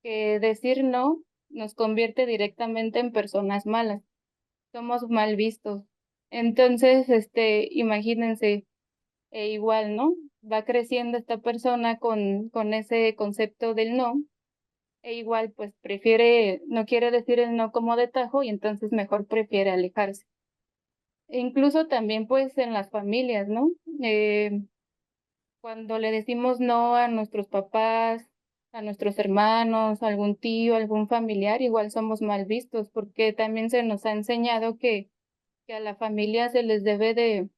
[SPEAKER 5] que decir no nos convierte directamente en personas malas. Somos mal vistos. Entonces, imagínense, igual, ¿no? Va creciendo esta persona con ese concepto del no, e igual, pues prefiere, no quiere decir el no como de tajo y entonces mejor prefiere alejarse. E incluso también, pues, en las familias, ¿no? Cuando le decimos no a nuestros papás, a nuestros hermanos, a algún tío, algún familiar, igual somos mal vistos, porque también se nos ha enseñado que a la familia se les debe de,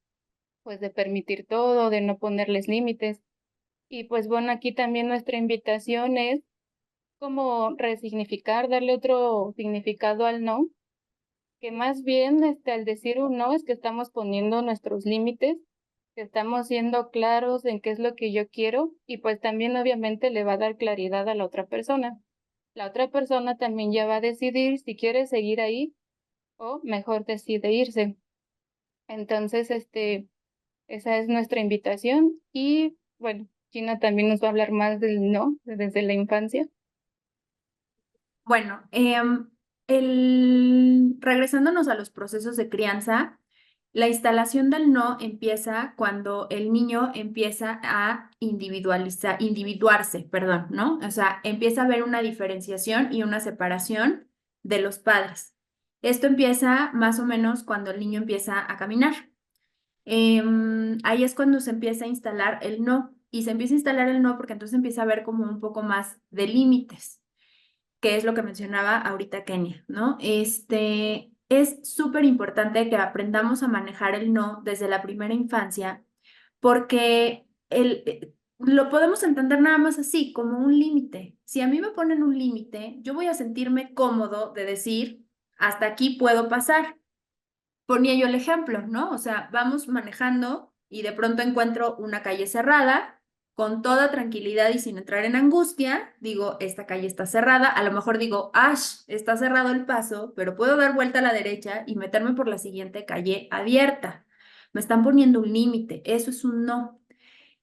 [SPEAKER 5] pues, de permitir todo, de no ponerles límites. Y pues bueno, aquí también nuestra invitación es como resignificar, darle otro significado al no, que más bien al decir un no es que estamos poniendo nuestros límites que estamos siendo claros en qué es lo que yo quiero y pues también obviamente le va a dar claridad a la otra persona. La otra persona también ya va a decidir si quiere seguir ahí o mejor decide irse. Entonces, esa es nuestra invitación y bueno, Gina también nos va a hablar más del no desde la infancia.
[SPEAKER 3] Bueno, regresándonos a los procesos de crianza, la instalación del no empieza cuando el niño empieza a individuarse, perdón, ¿no? O sea, empieza a haber una diferenciación y una separación de los padres. Esto empieza más o menos cuando el niño empieza a caminar. Ahí es cuando se empieza a instalar el no. Y se empieza a instalar el no porque entonces empieza a haber como un poco más de límites, que es lo que mencionaba ahorita Kenia, ¿no? Es súper importante que aprendamos a manejar el no desde la primera infancia, porque lo podemos entender nada más así, como un límite. Si a mí me ponen un límite, yo voy a sentirme cómodo de decir, hasta aquí puedo pasar. Ponía yo el ejemplo, ¿no? O sea, vamos manejando y de pronto encuentro una calle cerrada con toda tranquilidad y sin entrar en angustia, digo, esta calle está cerrada, a lo mejor digo, ash, está cerrado el paso, pero puedo dar vuelta a la derecha y meterme por la siguiente calle abierta. Me están poniendo un límite, eso es un no.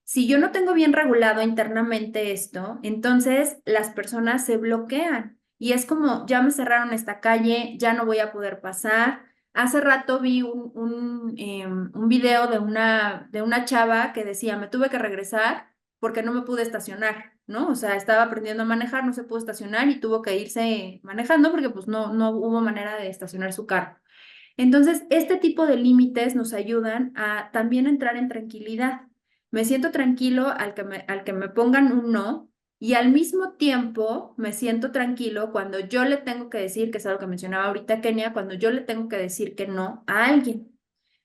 [SPEAKER 3] Si yo no tengo bien regulado internamente esto, entonces las personas se bloquean y es como, ya me cerraron esta calle, ya no voy a poder pasar. Hace rato vi un video de una chava que decía, me tuve que regresar porque no me pude estacionar, ¿no? O sea, estaba aprendiendo a manejar, no se pudo estacionar y tuvo que irse manejando porque pues no hubo manera de estacionar su carro. Entonces, este tipo de límites nos ayudan a también entrar en tranquilidad. Me siento tranquilo al que me pongan un no y al mismo tiempo me siento tranquilo cuando yo le tengo que decir, que es algo que mencionaba ahorita Kenia, cuando yo le tengo que decir que no a alguien.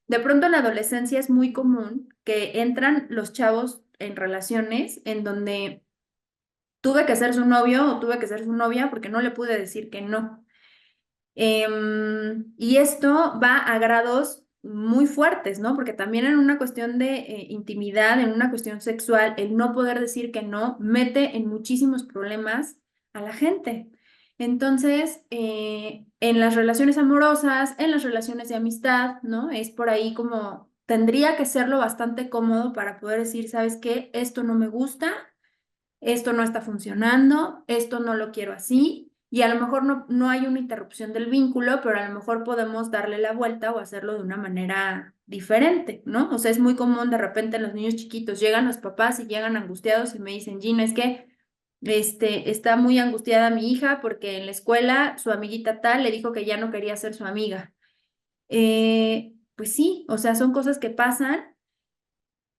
[SPEAKER 3] De pronto en la adolescencia es muy común que entran los chavos en relaciones en donde tuve que ser su novio o tuve que ser su novia porque no le pude decir que no. Y esto va a grados muy fuertes, ¿no? Porque también en una cuestión de intimidad, en una cuestión sexual, el no poder decir que no mete en muchísimos problemas a la gente. Entonces, en las relaciones amorosas, en las relaciones de amistad, ¿no? Es por ahí como tendría que serlo bastante cómodo para poder decir, ¿sabes qué? Esto no me gusta, esto no está funcionando, esto no lo quiero así, y a lo mejor no hay una interrupción del vínculo, pero a lo mejor podemos darle la vuelta o hacerlo de una manera diferente, ¿no? O sea, es muy común de repente en los niños chiquitos, llegan los papás y llegan angustiados y me dicen, Gina, es que está muy angustiada mi hija porque en la escuela su amiguita tal le dijo que ya no quería ser su amiga. Pues sí, o sea, son cosas que pasan,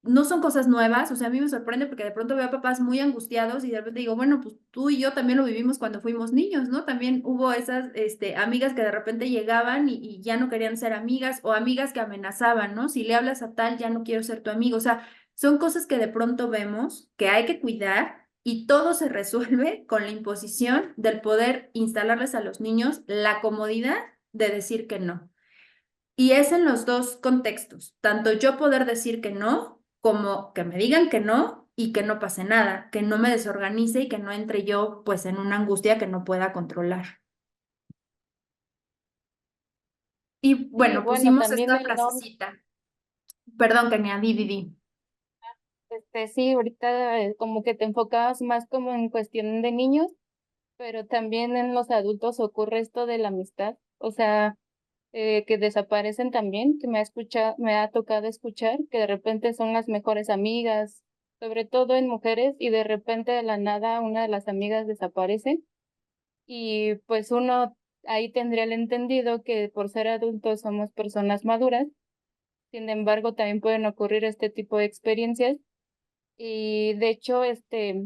[SPEAKER 3] no son cosas nuevas, o sea, a mí me sorprende porque de pronto veo a papás muy angustiados y de repente digo, bueno, pues tú y yo también lo vivimos cuando fuimos niños, ¿no? También hubo esas amigas que de repente llegaban y ya no querían ser amigas o amigas que amenazaban, ¿no? Si le hablas a tal, ya no quiero ser tu amigo, o sea, son cosas que de pronto vemos que hay que cuidar y todo se resuelve con la imposición del poder instalarles a los niños la comodidad de decir que no. Y es en los dos contextos, tanto yo poder decir que no, como que me digan que no y que no pase nada, que no me desorganice y que no entre yo pues en una angustia que no pueda controlar. Y
[SPEAKER 5] Y
[SPEAKER 3] bueno,
[SPEAKER 5] bueno,
[SPEAKER 3] pusimos
[SPEAKER 5] también
[SPEAKER 3] esta
[SPEAKER 5] el no,
[SPEAKER 3] frasecita. Perdón, Kenia, di.
[SPEAKER 5] sí, ahorita como que te enfocabas más como en cuestión de niños, pero también en los adultos ocurre esto de la amistad, o sea, que desaparecen también, que me ha tocado escuchar que de repente son las mejores amigas, sobre todo en mujeres, y de repente de la nada una de las amigas desaparece y pues uno ahí tendría el entendido que por ser adultos somos personas maduras, sin embargo también pueden ocurrir este tipo de experiencias y de hecho,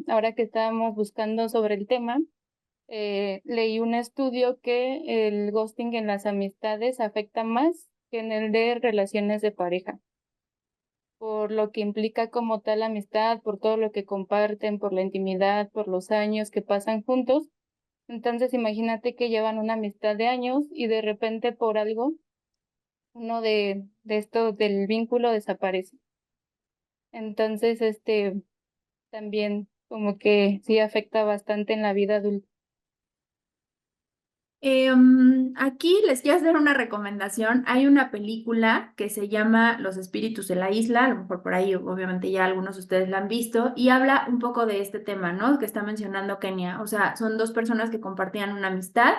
[SPEAKER 5] ahora que estábamos buscando sobre el tema, leí un estudio que el ghosting en las amistades afecta más que en el de relaciones de pareja, por lo que implica como tal amistad, por todo lo que comparten, por la intimidad, por los años que pasan juntos. Entonces, imagínate que llevan una amistad de años y de repente por algo, uno de estos del vínculo desaparece. Entonces, también como que sí afecta bastante en la vida adulta.
[SPEAKER 3] Aquí les quiero hacer una recomendación. Hay una película que se llama Los Espíritus de la Isla, a lo mejor por ahí obviamente ya algunos de ustedes la han visto, y habla un poco de este tema, ¿no? Que está mencionando Kenia. O sea, son dos personas que compartían una amistad.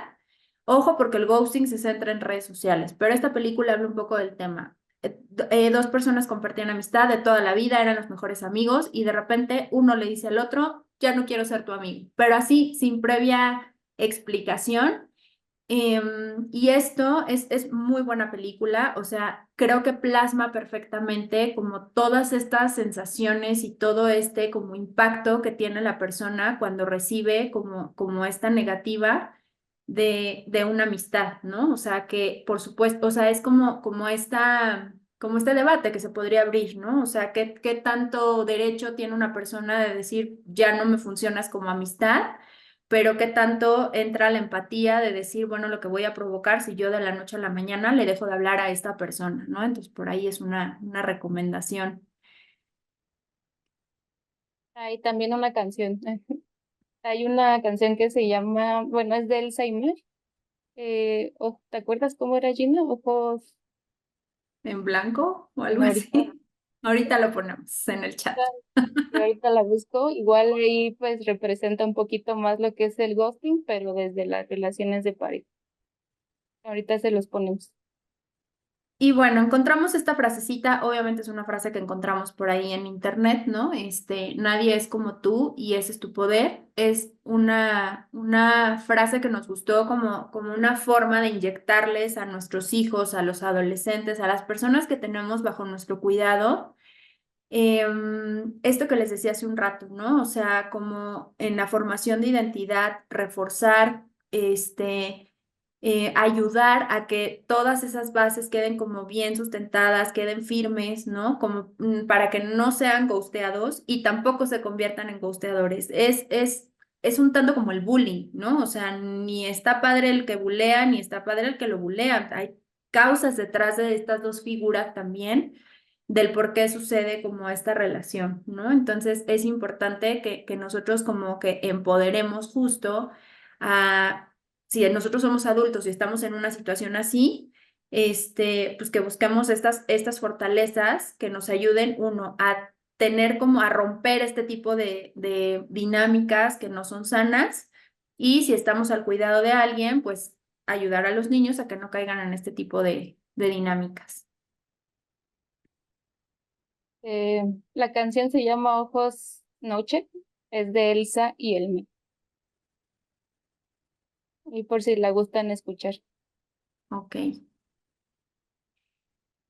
[SPEAKER 3] Ojo, porque el ghosting se centra en redes sociales, pero esta película habla un poco del tema. Dos personas compartían amistad de toda la vida, eran los mejores amigos, y de repente uno le dice al otro, ya no quiero ser tu amigo, pero así, sin previa explicación. Y esto es muy buena película, o sea, creo que plasma perfectamente como todas estas sensaciones y todo este como impacto que tiene la persona cuando recibe como esta negativa de una amistad, ¿no? O sea, que por supuesto, o sea, es como este debate que se podría abrir, ¿no? O sea, ¿qué tanto derecho tiene una persona de decir, ya no me funcionas como amistad? Pero qué tanto entra la empatía de decir, bueno, lo que voy a provocar si yo de la noche a la mañana le dejo de hablar a esta persona, ¿no? Entonces, por ahí es una recomendación.
[SPEAKER 5] Hay también una canción. Hay una canción que se llama, bueno, es de Elsa y Mar. ¿Te acuerdas cómo era Gina? Ojos
[SPEAKER 3] ¿En blanco o algo
[SPEAKER 5] en
[SPEAKER 3] así?
[SPEAKER 5] ahorita.
[SPEAKER 3] Ahorita lo ponemos en el chat.
[SPEAKER 5] Y ahorita la busco. Igual ahí pues representa un poquito más lo que es el ghosting, pero desde las relaciones de pareja. Ahorita se los ponemos.
[SPEAKER 3] Y bueno, encontramos esta frasecita, obviamente es una frase que encontramos por ahí en internet, ¿no? Nadie es como tú y ese es tu poder. Es una frase que nos gustó como una forma de inyectarles a nuestros hijos, a los adolescentes, a las personas que tenemos bajo nuestro cuidado. Esto que les decía hace un rato, ¿no? O sea, como en la formación de identidad, reforzar, ayudar a que todas esas bases queden como bien sustentadas, queden firmes, ¿no? Como para que no sean ghosteados y tampoco se conviertan en ghosteadores. Es un tanto como el bullying, ¿no? O sea, ni está padre el que bulea, ni está padre el que lo bulea. Hay causas detrás de estas dos figuras también del por qué sucede como esta relación, ¿no? Entonces es importante que nosotros como que empoderemos justo a, si nosotros somos adultos y estamos en una situación así, pues que busquemos estas fortalezas que nos ayuden, uno, a tener como a romper este tipo de dinámicas que no son sanas y si estamos al cuidado de alguien, pues ayudar a los niños a que no caigan en este tipo de dinámicas.
[SPEAKER 5] La canción se llama Ojos Noche, es de Elsa y Elmi. Y por si la gustan escuchar.
[SPEAKER 3] Ok.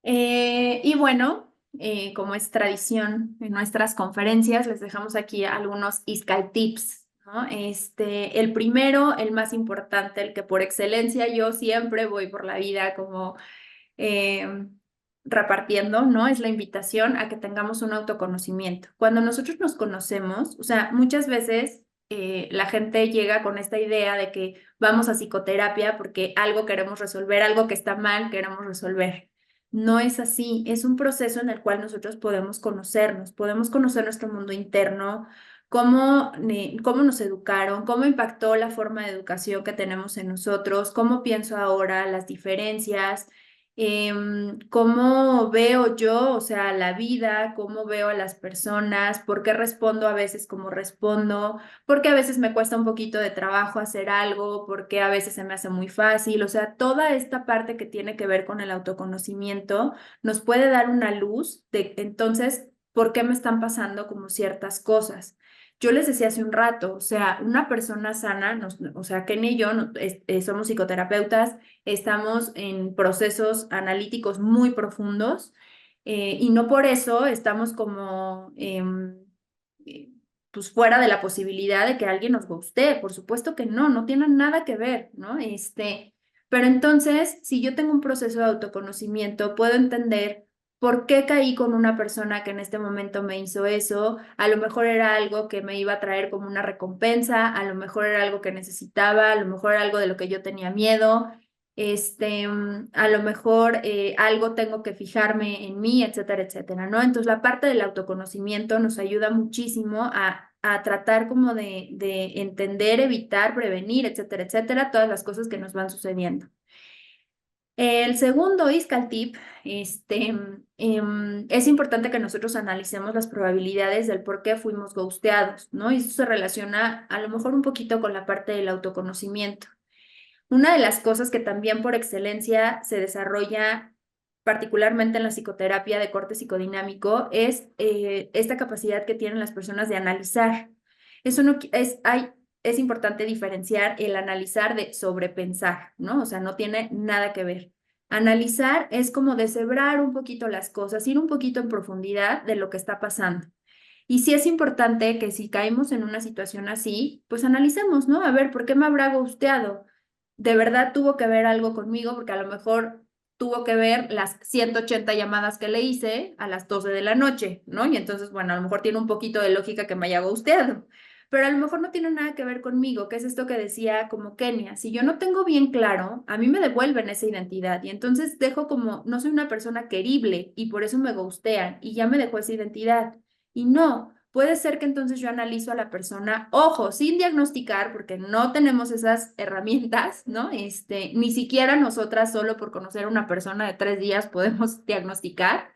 [SPEAKER 3] Y bueno, como es tradición en nuestras conferencias, les dejamos aquí algunos ISCAI tips, ¿no? El primero, el más importante, el que por excelencia yo siempre voy por la vida como eh, repartiendo, ¿no? Es la invitación a que tengamos un autoconocimiento. Cuando nosotros nos conocemos, o sea, muchas veces la gente llega con esta idea de que vamos a psicoterapia porque algo queremos resolver, algo que está mal queremos resolver. No es así, es un proceso en el cual nosotros podemos conocer nuestro mundo interno, cómo nos educaron, cómo impactó la forma de educación que tenemos en nosotros, cómo pienso ahora, las diferencias, cómo veo yo, o sea, la vida, cómo veo a las personas, por qué respondo a veces como respondo, por qué a veces me cuesta un poquito de trabajo hacer algo, por qué a veces se me hace muy fácil, o sea, toda esta parte que tiene que ver con el autoconocimiento nos puede dar una luz de entonces, ¿por qué me están pasando como ciertas cosas? Yo les decía hace un rato, o sea, una persona sana, o sea, Kenny y yo somos psicoterapeutas, estamos en procesos analíticos muy profundos y no por eso estamos como eh, pues fuera de la posibilidad de que alguien nos guste. Por supuesto que no, no tiene nada que ver, ¿no? Pero entonces, si yo tengo un proceso de autoconocimiento, puedo entender por qué caí con una persona que en este momento me hizo eso. A lo mejor era algo que me iba a traer como una recompensa, a lo mejor era algo que necesitaba, a lo mejor era algo de lo que yo tenía miedo. A lo mejor algo tengo que fijarme en mí, etcétera, etcétera, ¿no? Entonces la parte del autoconocimiento nos ayuda muchísimo a tratar como de entender, evitar, prevenir, etcétera, etcétera, todas las cosas que nos van sucediendo. El segundo Iscaltip, es importante que nosotros analicemos las probabilidades del por qué fuimos ghosteados, ¿no? Y eso se relaciona a lo mejor un poquito con la parte del autoconocimiento. Una de las cosas que también por excelencia se desarrolla particularmente en la psicoterapia de corte psicodinámico es esta capacidad que tienen las personas de analizar. Eso no es importante diferenciar el analizar de sobrepensar, ¿no? O sea, no tiene nada que ver. Analizar es como deshebrar un poquito las cosas, ir un poquito en profundidad de lo que está pasando. Y sí es importante que si caemos en una situación así, pues analicemos, ¿no? A ver, ¿por qué me habrá gusteado? ¿De verdad tuvo que ver algo conmigo? Porque a lo mejor tuvo que ver las 180 llamadas que le hice a las 12 de la noche, ¿no? Y entonces, bueno, a lo mejor tiene un poquito de lógica que me haya gusteado, pero a lo mejor no tiene nada que ver conmigo, que es esto que decía como Kenia. Si yo no tengo bien claro, a mí me devuelven esa identidad y entonces dejo como, no soy una persona querible y por eso me gustean y ya me dejó esa identidad. Y no, puede ser que entonces yo analizo a la persona, ojo, sin diagnosticar, porque no tenemos esas herramientas, ¿no? Ni siquiera nosotras, solo por conocer a una persona de 3 días, podemos diagnosticar.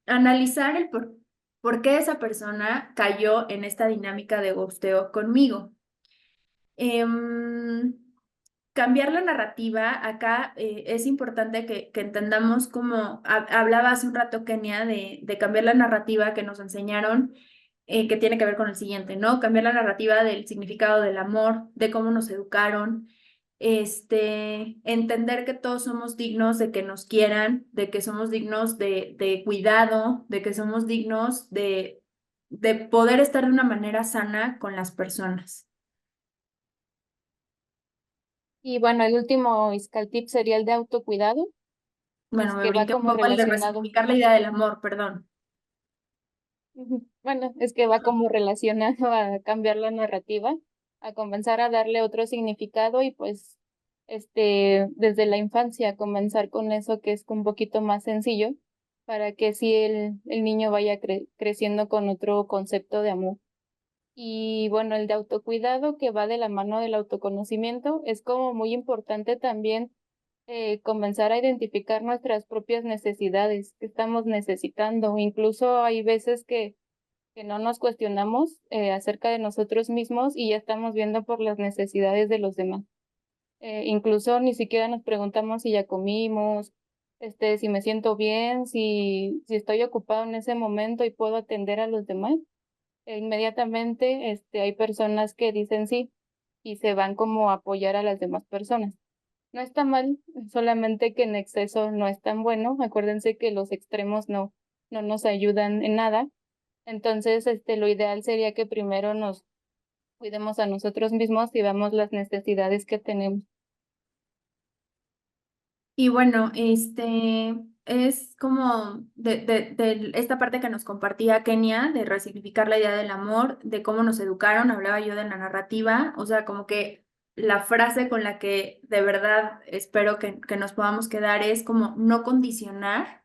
[SPEAKER 3] Analizar el por qué esa persona cayó en esta dinámica de ghosteo conmigo. Cambiar la narrativa, acá es importante que entendamos como hablaba hace un rato Kenia de cambiar la narrativa que nos enseñaron, que tiene que ver con el siguiente, ¿no? Cambiar la narrativa del significado del amor, de cómo nos educaron, entender que todos somos dignos de que nos quieran, de que somos dignos de cuidado, de que somos dignos de poder estar de una manera sana con las personas.
[SPEAKER 5] Y bueno, el último Iscaltip sería el de autocuidado,
[SPEAKER 3] Bueno, me
[SPEAKER 5] que va
[SPEAKER 3] brinqué un
[SPEAKER 5] como
[SPEAKER 3] poco el de
[SPEAKER 5] relacionado.
[SPEAKER 3] resignificar la idea del amor, perdón.
[SPEAKER 5] Bueno, es que va como relacionado a cambiar la narrativa, a comenzar a darle otro significado y pues desde la infancia comenzar con eso que es un poquito más sencillo para que sí el niño vaya creciendo con otro concepto de amor. Y bueno, el de autocuidado que va de la mano del autoconocimiento es como muy importante también comenzar a identificar nuestras propias necesidades que estamos necesitando. Incluso hay veces que no nos cuestionamos acerca de nosotros mismos y ya estamos viendo por las necesidades de los demás. Incluso ni siquiera nos preguntamos si ya comimos, si me siento bien, si estoy ocupado en ese momento y puedo atender a los demás. Inmediatamente hay personas que dicen sí y se van como a apoyar a las demás personas. No está mal, solamente que en exceso no es tan bueno. Acuérdense que los extremos no nos ayudan en nada. Entonces, lo ideal sería que primero nos cuidemos a nosotros mismos y veamos las necesidades que tenemos.
[SPEAKER 3] Y bueno, es como de esta parte que nos compartía Kenia, de resignificar la idea del amor, de cómo nos educaron, hablaba yo de la narrativa, o sea, como que la frase con la que de verdad espero que nos podamos quedar es como no condicionar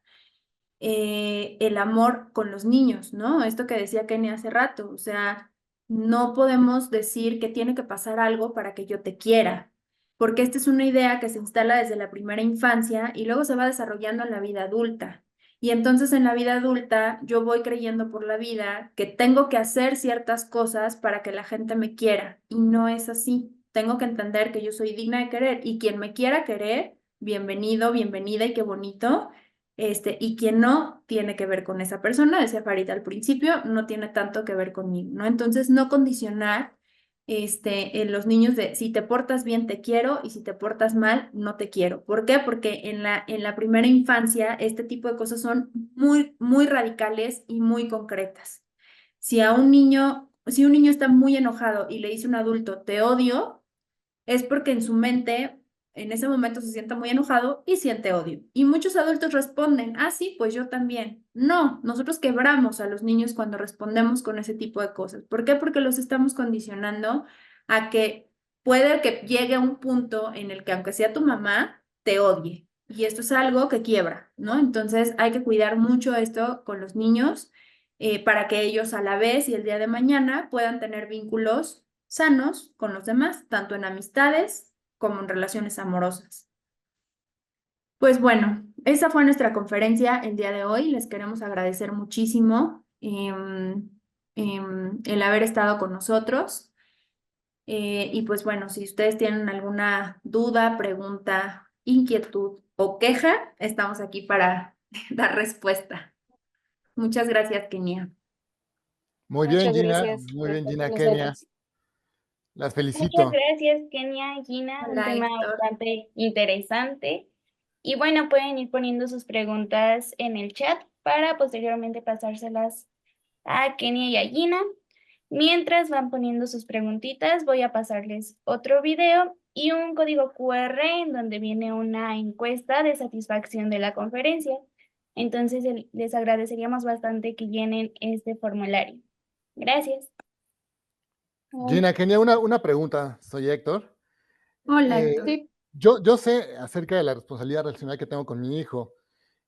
[SPEAKER 3] el amor con los niños, ¿no? Esto que decía Kenia hace rato, o sea, no podemos decir que tiene que pasar algo para que yo te quiera, porque esta es una idea que se instala desde la primera infancia y luego se va desarrollando en la vida adulta. Y entonces en la vida adulta yo voy creyendo por la vida que tengo que hacer ciertas cosas para que la gente me quiera y no es así. Tengo que entender que yo soy digna de querer y quien me quiera querer, bienvenido, bienvenida y qué bonito. Y quien no tiene que ver con esa persona, decía Farita al principio, no tiene tanto que ver conmigo, ¿no? Entonces, no condicionar en los niños de si te portas bien te quiero y si te portas mal no te quiero. ¿Por qué? Porque en la primera infancia este tipo de cosas son muy, muy radicales y muy concretas. Si un niño está muy enojado y le dice a un adulto, te odio, es porque en su mente en ese momento se siente muy enojado y siente odio. Y muchos adultos responden, ah, sí, pues yo también. No, nosotros quebramos a los niños cuando respondemos con ese tipo de cosas. ¿Por qué? Porque los estamos condicionando a que puede que llegue a un punto en el que aunque sea tu mamá, te odie. Y esto es algo que quiebra, ¿no? Entonces hay que cuidar mucho esto con los niños para que ellos a la vez y el día de mañana puedan tener vínculos sanos con los demás, tanto en amistades como en relaciones amorosas. Pues bueno, esa fue nuestra conferencia el día de hoy. Les queremos agradecer muchísimo el haber estado con nosotros. Y pues bueno, si ustedes tienen alguna duda, pregunta, inquietud o queja, estamos aquí para dar respuesta. Muchas gracias, Kenia.
[SPEAKER 7] Muy bien,
[SPEAKER 5] Muchas
[SPEAKER 7] Gina.
[SPEAKER 5] gracias
[SPEAKER 7] Muy bien,
[SPEAKER 5] por
[SPEAKER 7] Gina, Kenia.
[SPEAKER 5] conocernos.
[SPEAKER 7] Las
[SPEAKER 1] Muchas
[SPEAKER 7] felicito.
[SPEAKER 1] gracias, Kenia y Gina. Un
[SPEAKER 3] Hola,
[SPEAKER 1] tema
[SPEAKER 3] Héctor.
[SPEAKER 1] bastante interesante. Y bueno, pueden ir poniendo sus preguntas en el chat para posteriormente pasárselas a Kenia y a Gina. Mientras van poniendo sus preguntitas, voy a pasarles otro video y un código QR en donde viene una encuesta de satisfacción de la conferencia. Entonces, les agradeceríamos bastante que llenen este formulario. Gracias.
[SPEAKER 7] Gina, Kenia, una pregunta. Soy Héctor.
[SPEAKER 3] Hola,
[SPEAKER 7] Eh,
[SPEAKER 3] Héctor.
[SPEAKER 5] Sí,
[SPEAKER 7] yo sé acerca de la responsabilidad relacional que tengo con mi hijo.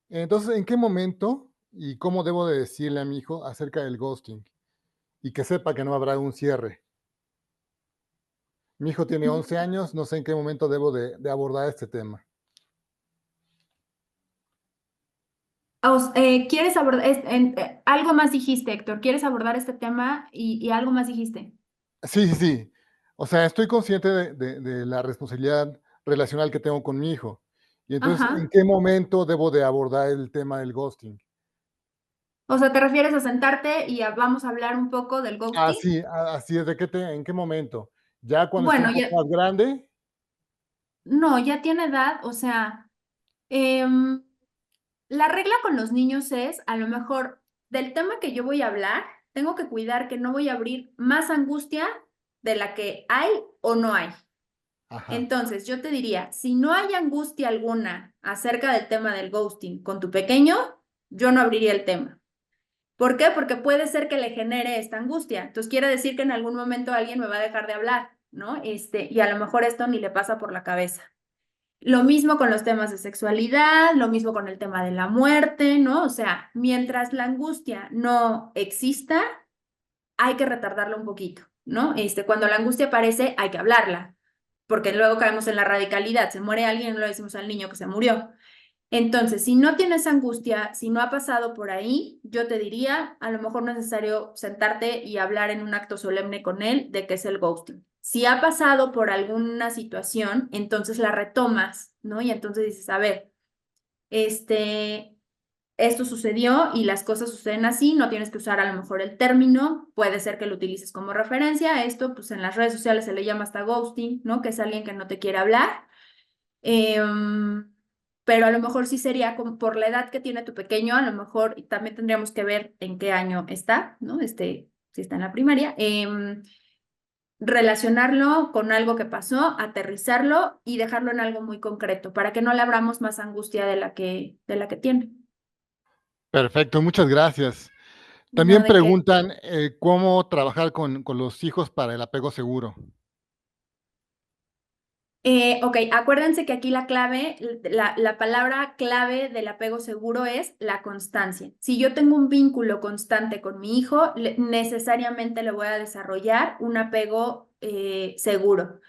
[SPEAKER 7] Entonces, ¿en qué momento y cómo debo de decirle a mi hijo acerca del ghosting? Y que sepa que no habrá un cierre. Mi hijo tiene 11 años, no sé en qué momento debo de abordar este tema.
[SPEAKER 3] ¿Quieres abordar, algo más dijiste, Héctor? ¿Quieres abordar este tema y algo más dijiste?
[SPEAKER 7] Sí, sí, sí. O sea, estoy consciente de la responsabilidad relacional que tengo con mi hijo. Y entonces, ¿en
[SPEAKER 3] Ajá.
[SPEAKER 7] qué momento debo de abordar el tema del ghosting?
[SPEAKER 3] O sea, ¿te refieres a sentarte y vamos a hablar un poco del ghosting?
[SPEAKER 7] Así, así es, ¿en qué momento? ¿Ya cuando esté
[SPEAKER 3] Bueno,
[SPEAKER 7] un poco
[SPEAKER 3] ya,
[SPEAKER 7] más grande?
[SPEAKER 3] no, ya tiene edad, o sea, la regla con los niños es, a lo mejor, del tema que yo voy a hablar, tengo que cuidar que no voy a abrir más angustia de la que hay o no hay.
[SPEAKER 7] Ajá,
[SPEAKER 3] Entonces, yo te diría, si no hay angustia alguna acerca del tema del ghosting con tu pequeño, yo no abriría el tema. ¿Por qué? Porque puede ser que le genere esta angustia. Entonces, quiere decir que en algún momento alguien me va a dejar de hablar, ¿no? Y a lo mejor esto ni le pasa por la cabeza. Lo mismo con los temas de sexualidad, lo mismo con el tema de la muerte, ¿no? O sea, mientras la angustia no exista, hay que retardarla un poquito, ¿no? Cuando la angustia aparece, hay que hablarla, porque luego caemos en la radicalidad. Se muere alguien y no le decimos al niño que se murió. Entonces, si no tienes angustia, si no ha pasado por ahí, yo te diría, a lo mejor no es necesario sentarte y hablar en un acto solemne con él de qué es el ghosting. Si ha pasado por alguna situación, entonces la retomas, ¿no? Y entonces dices, a ver, esto sucedió y las cosas suceden así, no tienes que usar a lo mejor el término, puede ser que lo utilices como referencia, esto pues en las redes sociales se le llama hasta ghosting, ¿no? Que es alguien que no te quiere hablar. Pero a lo mejor sí sería como por la edad que tiene tu pequeño, a lo mejor también tendríamos que ver en qué año está, ¿no? Si está en la primaria. Relacionarlo con algo que pasó, aterrizarlo y dejarlo en algo muy concreto para que no le abramos más angustia de la que tiene.
[SPEAKER 7] perfecto, muchas gracias.
[SPEAKER 3] No
[SPEAKER 7] También
[SPEAKER 3] de qué.
[SPEAKER 7] preguntan cómo trabajar con los hijos para el apego seguro.
[SPEAKER 3] Ok, acuérdense que aquí la clave, la palabra clave del apego seguro es la constancia. Si yo tengo un vínculo constante con mi hijo, necesariamente le voy a desarrollar un apego seguro.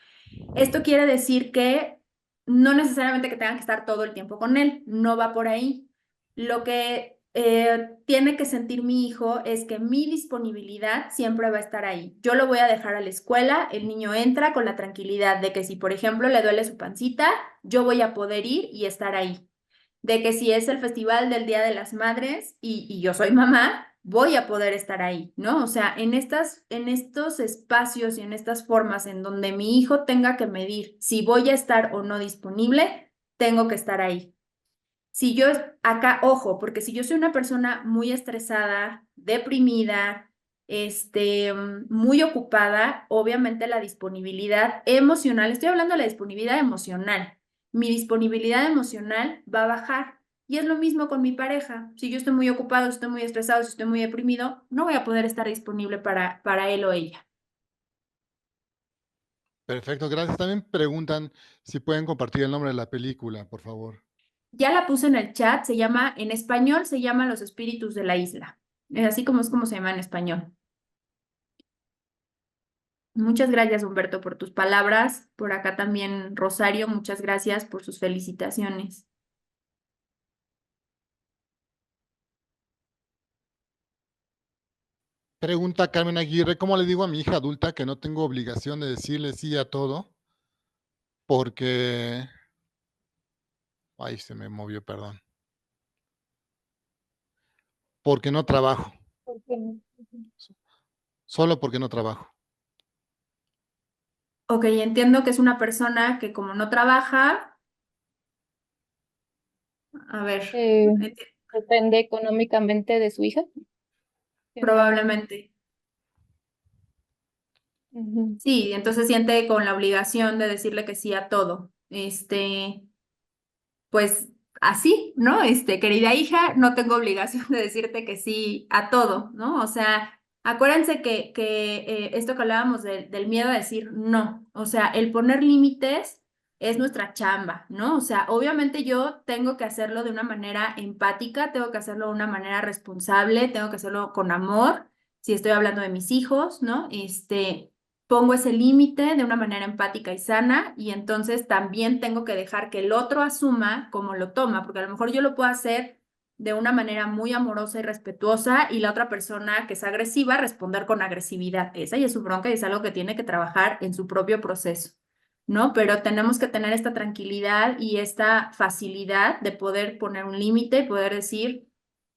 [SPEAKER 3] Esto quiere decir que no necesariamente que tengan que estar todo el tiempo con él, no va por ahí. Lo que tiene que sentir mi hijo es que mi disponibilidad siempre va a estar ahí. Yo lo voy a dejar a la escuela, el niño entra con la tranquilidad de que si, por ejemplo, le duele su pancita, yo voy a poder ir y estar ahí. De que si es el festival del Día de las Madres y yo soy mamá, voy a poder estar ahí, ¿no? O sea, en estos espacios y en estas formas en donde mi hijo tenga que medir si voy a estar o no disponible, tengo que estar ahí. Si yo acá, ojo, porque si yo soy una persona muy estresada, deprimida, muy ocupada, obviamente la disponibilidad emocional, estoy hablando de la disponibilidad emocional, mi disponibilidad emocional va a bajar. Y es lo mismo con mi pareja. Si yo estoy muy ocupado, si estoy muy estresado, si estoy muy deprimido, no voy a poder estar disponible para él o ella.
[SPEAKER 7] Perfecto, gracias. También preguntan si pueden compartir el nombre de la película, por favor.
[SPEAKER 3] Ya la puse en el chat, se llama, en español se llama Los Espíritus de la Isla. Es así como es como se llama en español. Muchas gracias, Humberto, por tus palabras. Por acá también, Rosario, muchas gracias por sus felicitaciones.
[SPEAKER 7] Pregunta Carmen Aguirre, ¿cómo le digo a mi hija adulta que no tengo obligación de decirle sí a todo? Porque... Ay, se me movió, perdón. Porque no trabajo.
[SPEAKER 5] Porque no.
[SPEAKER 7] Solo porque no trabajo.
[SPEAKER 3] Ok, entiendo que es una persona que como no trabaja, a ver, enti-
[SPEAKER 5] Depende económicamente de su hija, que no.
[SPEAKER 3] probablemente.
[SPEAKER 5] Ujú.
[SPEAKER 3] Sí, entonces siente con la obligación de decirle que sí a todo. Pues así, ¿no? Querida hija, no tengo obligación de decirte que sí a todo, ¿no? O sea, acuérdense que esto que hablábamos del miedo a decir no, o sea, el poner límites es nuestra chamba, ¿no? O sea, obviamente yo tengo que hacerlo de una manera empática, tengo que hacerlo de una manera responsable, tengo que hacerlo con amor, si estoy hablando de mis hijos, ¿no? Pongo ese límite de una manera empática y sana y entonces también tengo que dejar que el otro asuma cómo lo toma, porque a lo mejor yo lo puedo hacer de una manera muy amorosa y respetuosa y la otra persona que es agresiva responder con agresividad. Esa y es su bronca y es algo que tiene que trabajar en su propio proceso, ¿no? Pero tenemos que tener esta tranquilidad y esta facilidad de poder poner un límite y poder decir,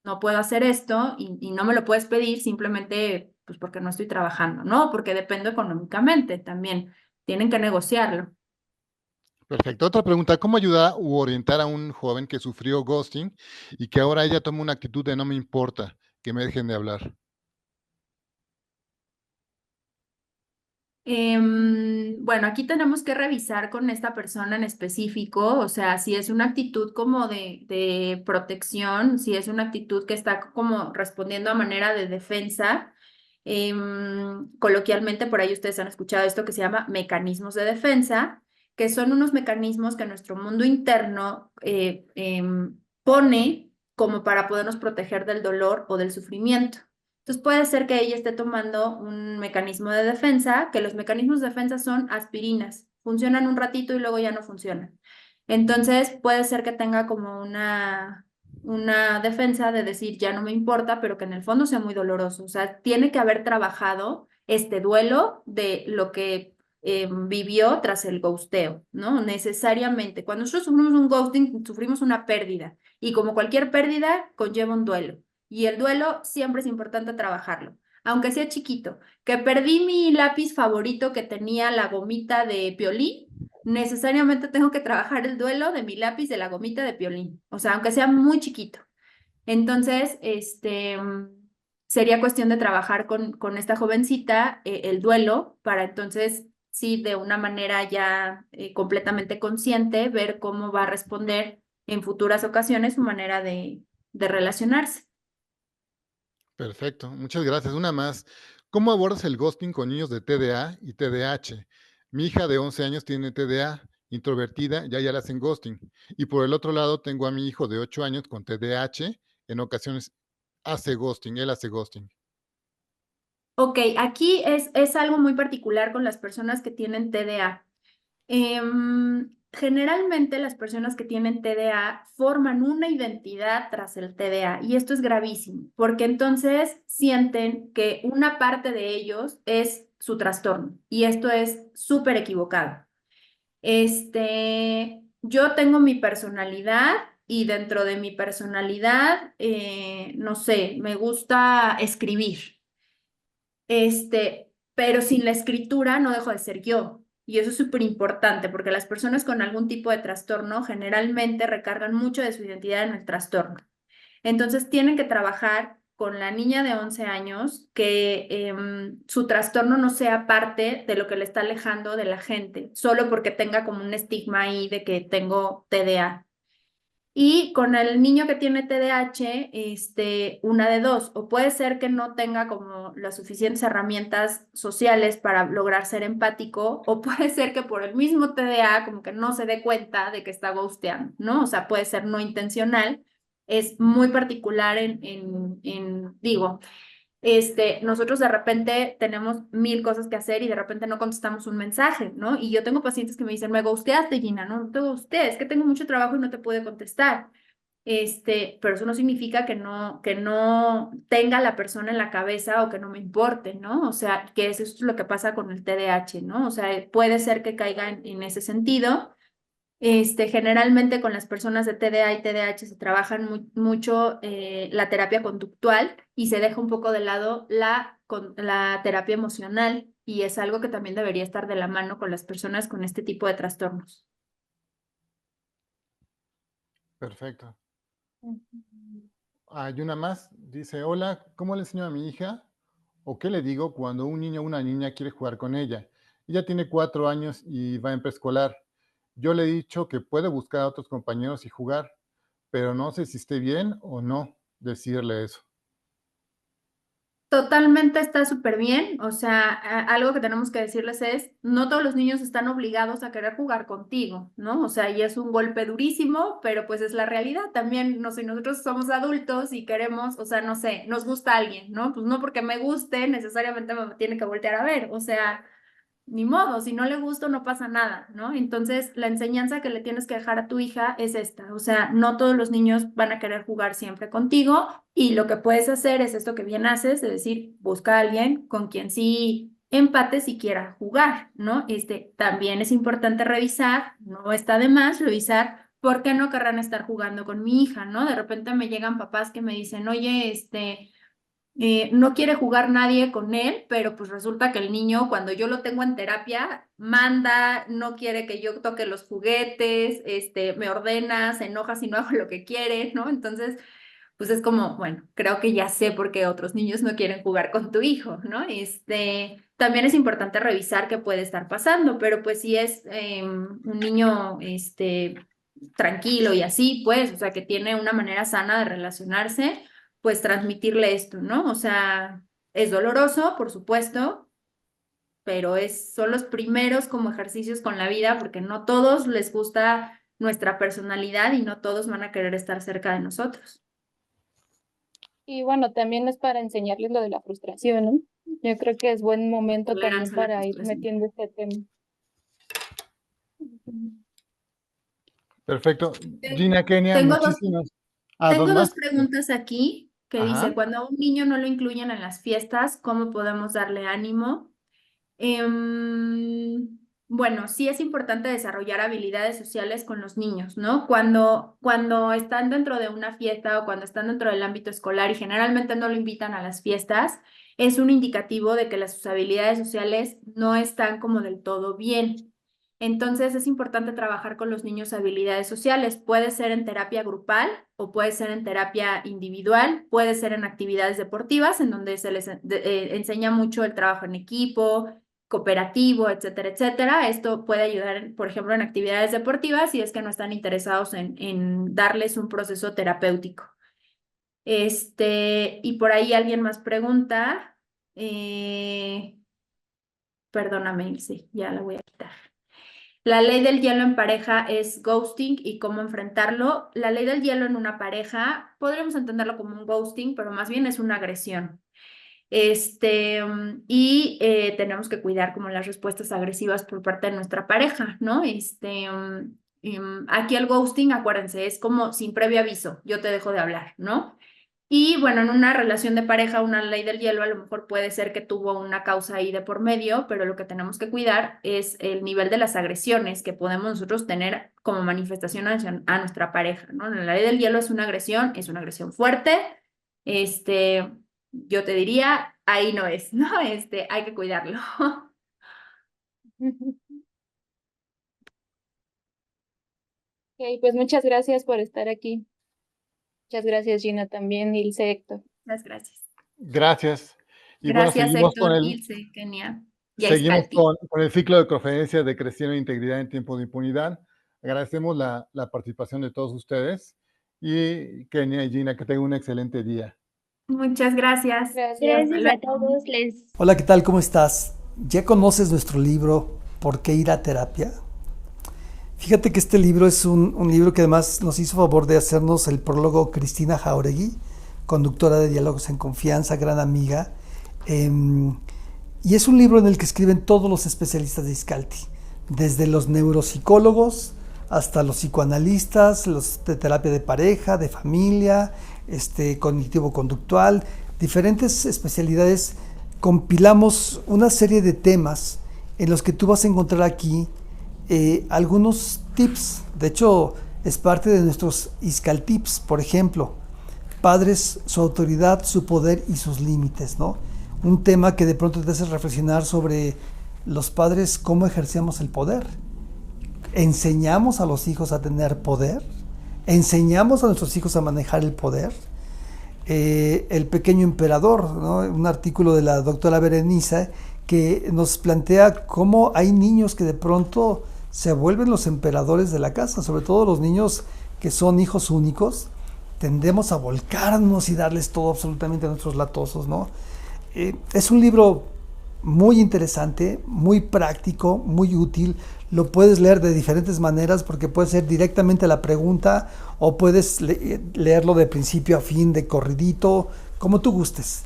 [SPEAKER 3] no puedo hacer esto y no me lo puedes pedir simplemente pues porque no estoy trabajando, ¿no? Porque dependo económicamente también. Tienen que negociarlo.
[SPEAKER 7] Perfecto. Otra pregunta, ¿cómo ayudar u orientar a un joven que sufrió ghosting y que ahora ella toma una actitud de no me importa, que me dejen de hablar?
[SPEAKER 3] Bueno, aquí tenemos que revisar con esta persona en específico, o sea, si es una actitud como de protección, si es una actitud que está como respondiendo a manera de defensa. Coloquialmente, por ahí ustedes han escuchado esto que se llama mecanismos de defensa, que son unos mecanismos que nuestro mundo interno pone como para podernos proteger del dolor o del sufrimiento. Entonces puede ser que ella esté tomando un mecanismo de defensa, que los mecanismos de defensa son aspirinas, funcionan un ratito y luego ya no funcionan. Entonces puede ser que tenga como una defensa de decir ya no me importa, pero que en el fondo sea muy doloroso. O sea, tiene que haber trabajado este duelo de lo que vivió tras el ghosteo, ¿no? Necesariamente. Cuando nosotros sufrimos un ghosting, sufrimos una pérdida y como cualquier pérdida, conlleva un duelo. Y el duelo siempre es importante trabajarlo, aunque sea chiquito. Que perdí mi lápiz favorito que tenía la gomita de Piolín, necesariamente tengo que trabajar el duelo de mi lápiz de la gomita de Piolín, o sea, aunque sea muy chiquito. Entonces, sería cuestión de trabajar con esta jovencita el duelo para entonces, sí, de una manera ya completamente consciente, ver cómo va a responder en futuras ocasiones su manera de relacionarse.
[SPEAKER 7] Perfecto, muchas gracias. Una más. ¿Cómo abordas el ghosting con niños de TDA y TDAH? Mi hija de 11 años tiene TDA, introvertida, ya le hacen ghosting. Y por el otro lado tengo a mi hijo de 8 años con TDAH, en ocasiones hace ghosting, él hace ghosting.
[SPEAKER 3] Ok, aquí es algo muy particular con las personas que tienen TDA. Generalmente las personas que tienen TDA forman una identidad tras el TDA y esto es gravísimo porque entonces sienten que una parte de ellos es su trastorno y esto es súper equivocado. Yo tengo mi personalidad y dentro de mi personalidad, no sé, me gusta escribir. Pero sin la escritura no dejo de ser yo. Y eso es súper importante porque las personas con algún tipo de trastorno generalmente recargan mucho de su identidad en el trastorno. Entonces tienen que trabajar con la niña de 11 años que su trastorno no sea parte de lo que le está alejando de la gente, solo porque tenga como un estigma ahí de que tengo TDA. Y con el niño que tiene TDAH, una de dos, o puede ser que no tenga como las suficientes herramientas sociales para lograr ser empático, o puede ser que por el mismo TDA como que no se dé cuenta de que está ghosteando, ¿no? O sea, puede ser no intencional, es muy particular digo, nosotros de repente tenemos 1000 cosas que hacer y de repente no contestamos un mensaje, ¿no? Y yo tengo pacientes que me dicen, me ghosteaste, Gina, no te ghosteé, es que tengo mucho trabajo y no te pude contestar. Pero eso no significa que no tenga la persona en la cabeza o que no me importe, ¿no? O sea, que eso es lo que pasa con el TDAH, ¿no? O sea, puede ser que caiga en ese sentido. Generalmente con las personas de TDA y TDAH se trabajan mucho la terapia conductual y se deja un poco de lado la terapia emocional, y es algo que también debería estar de la mano con las personas con este tipo de trastornos.
[SPEAKER 7] Perfecto. Hay una más, dice, hola, ¿cómo le enseño a mi hija o qué le digo cuando un niño o una niña quiere jugar con ella? Ella tiene 4 años y va en preescolar. Yo le he dicho que puede buscar a otros compañeros y jugar, pero no sé si esté bien o no decirle eso.
[SPEAKER 3] Totalmente, está súper bien. O sea, algo que tenemos que decirles es, no todos los niños están obligados a querer jugar contigo, ¿no? O sea, y es un golpe durísimo, pero pues es la realidad. También, no sé, nosotros somos adultos y queremos, o sea, no sé, nos gusta alguien, ¿no? Pues no porque me guste necesariamente me tiene que voltear a ver. O sea, ni modo, si no le gusta no pasa nada, ¿no? Entonces, la enseñanza que le tienes que dejar a tu hija es esta, o sea, no todos los niños van a querer jugar siempre contigo, y lo que puedes hacer es esto que bien haces, es decir, busca a alguien con quien sí empates y quiera jugar, ¿no? También es importante revisar, no está de más revisar por qué no querrán estar jugando con mi hija, ¿no? De repente me llegan papás que me dicen, oye, no quiere jugar nadie con él, pero pues resulta que el niño, cuando yo lo tengo en terapia, manda, no quiere que yo toque los juguetes, me ordena, se enoja si no hago lo que quiere, ¿no? Entonces, pues es como, bueno, creo que ya sé por qué otros niños no quieren jugar con tu hijo, ¿no? También es importante revisar qué puede estar pasando, pero pues si es un niño, tranquilo y así, pues, o sea, que tiene una manera sana de relacionarse, pues transmitirle esto, ¿no? O sea, es doloroso, por supuesto, pero son los primeros como ejercicios con la vida, porque no todos les gusta nuestra personalidad y no todos van a querer estar cerca de nosotros.
[SPEAKER 5] Y bueno, también es para enseñarles lo de la frustración, ¿no? Yo creo que es buen momento también
[SPEAKER 3] Tolerancia a la
[SPEAKER 5] para ir
[SPEAKER 3] frustración.
[SPEAKER 5] metiendo este tema.
[SPEAKER 7] Perfecto. Gina, Kenia,
[SPEAKER 3] Tengo
[SPEAKER 7] muchísimas.
[SPEAKER 3] Tengo
[SPEAKER 7] ¿Dos
[SPEAKER 3] dos
[SPEAKER 7] más?
[SPEAKER 3] preguntas aquí que
[SPEAKER 7] Ajá.
[SPEAKER 3] dice, cuando a un niño no lo incluyen en las fiestas, ¿cómo podemos darle ánimo? Bueno, sí es importante desarrollar habilidades sociales con los niños, ¿no? Cuando están dentro de una fiesta o cuando están dentro del ámbito escolar y generalmente no lo invitan a las fiestas, es un indicativo de que sus habilidades sociales no están como del todo bien. Entonces es importante trabajar con los niños habilidades sociales. Puede ser en terapia grupal o puede ser en terapia individual, puede ser en actividades deportivas en donde se les enseña mucho el trabajo en equipo, cooperativo, etcétera, etcétera. Esto puede ayudar, por ejemplo, en actividades deportivas si es que no están interesados en darles un proceso terapéutico. Y por ahí alguien más pregunta, perdóname, Ilse, ya la voy a quitar. La ley del hielo en pareja es ghosting y cómo enfrentarlo. La ley del hielo en una pareja, podríamos entenderlo como un ghosting, pero más bien es una agresión. Tenemos que cuidar como las respuestas agresivas por parte de nuestra pareja, ¿no? Aquí el ghosting, acuérdense, es como sin previo aviso, yo te dejo de hablar, ¿no? Y bueno, en una relación de pareja, una ley del hielo a lo mejor puede ser que tuvo una causa ahí de por medio, pero lo que tenemos que cuidar es el nivel de las agresiones que podemos nosotros tener como manifestación a nuestra pareja, ¿no? La ley del hielo es una agresión fuerte, yo te diría, ahí no es, ¿no? Hay que cuidarlo.
[SPEAKER 5] Ok, pues muchas gracias por estar aquí. Muchas gracias, Gina, también, Ilse, Héctor.
[SPEAKER 3] Muchas gracias.
[SPEAKER 7] Gracias. Y bueno,
[SPEAKER 3] Gracias, Héctor, Ilse, Kenia. Y
[SPEAKER 7] seguimos
[SPEAKER 3] Aizkalti.
[SPEAKER 7] con el ciclo de conferencias de Creciendo en Integridad en Tiempo de Impunidad. Agradecemos la participación de todos ustedes Y Kenia y Gina, que tengan un excelente día.
[SPEAKER 3] Muchas gracias.
[SPEAKER 5] Gracias.
[SPEAKER 1] Gracias a todos.
[SPEAKER 8] Hola, ¿qué tal? ¿Cómo estás? ¿Ya conoces nuestro libro ¿Por qué ir a terapia? Fíjate que este libro es un libro que además nos hizo favor de hacernos el prólogo Cristina Jauregui, conductora de Diálogos en Confianza, gran amiga. Y es un libro en el que escriben todos los especialistas de Iscalti, desde los neuropsicólogos hasta los psicoanalistas, los de terapia de pareja, de familia, cognitivo-conductual, diferentes especialidades. Compilamos una serie de temas en los que tú vas a encontrar aquí algunos tips. De hecho, es parte de nuestros Iscaltips, por ejemplo, padres, su autoridad, su poder y sus límites, ¿no? Un tema que de pronto te hace reflexionar sobre los padres, cómo ejercemos el poder. ¿Enseñamos a los hijos a tener poder? ¿Enseñamos a nuestros hijos a manejar el poder? El pequeño emperador, ¿no? Un artículo de la doctora Berenice que nos plantea cómo hay niños que de pronto se vuelven los emperadores de la casa, sobre todo los niños que son hijos únicos. Tendemos a volcarnos y darles todo absolutamente a nuestros latosos, ¿no? Es un libro muy interesante, muy práctico, muy útil. Lo puedes leer de diferentes maneras porque puede ser directamente la pregunta o puedes leerlo de principio a fin, de corridito, como tú gustes.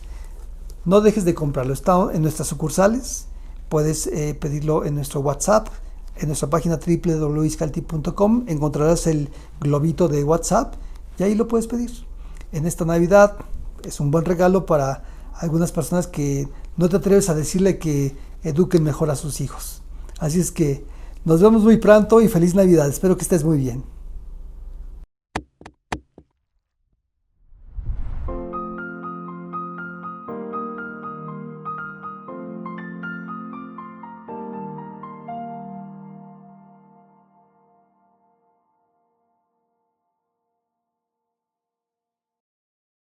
[SPEAKER 8] No dejes de comprarlo, está en nuestras sucursales, puedes pedirlo en nuestro WhatsApp, en nuestra página www.iscalti.com encontrarás el globito de WhatsApp y ahí lo puedes pedir. En esta Navidad es un buen regalo para algunas personas que no te atreves a decirle que eduquen mejor a sus hijos. Así es que nos vemos muy pronto y feliz Navidad. Espero que estés muy bien.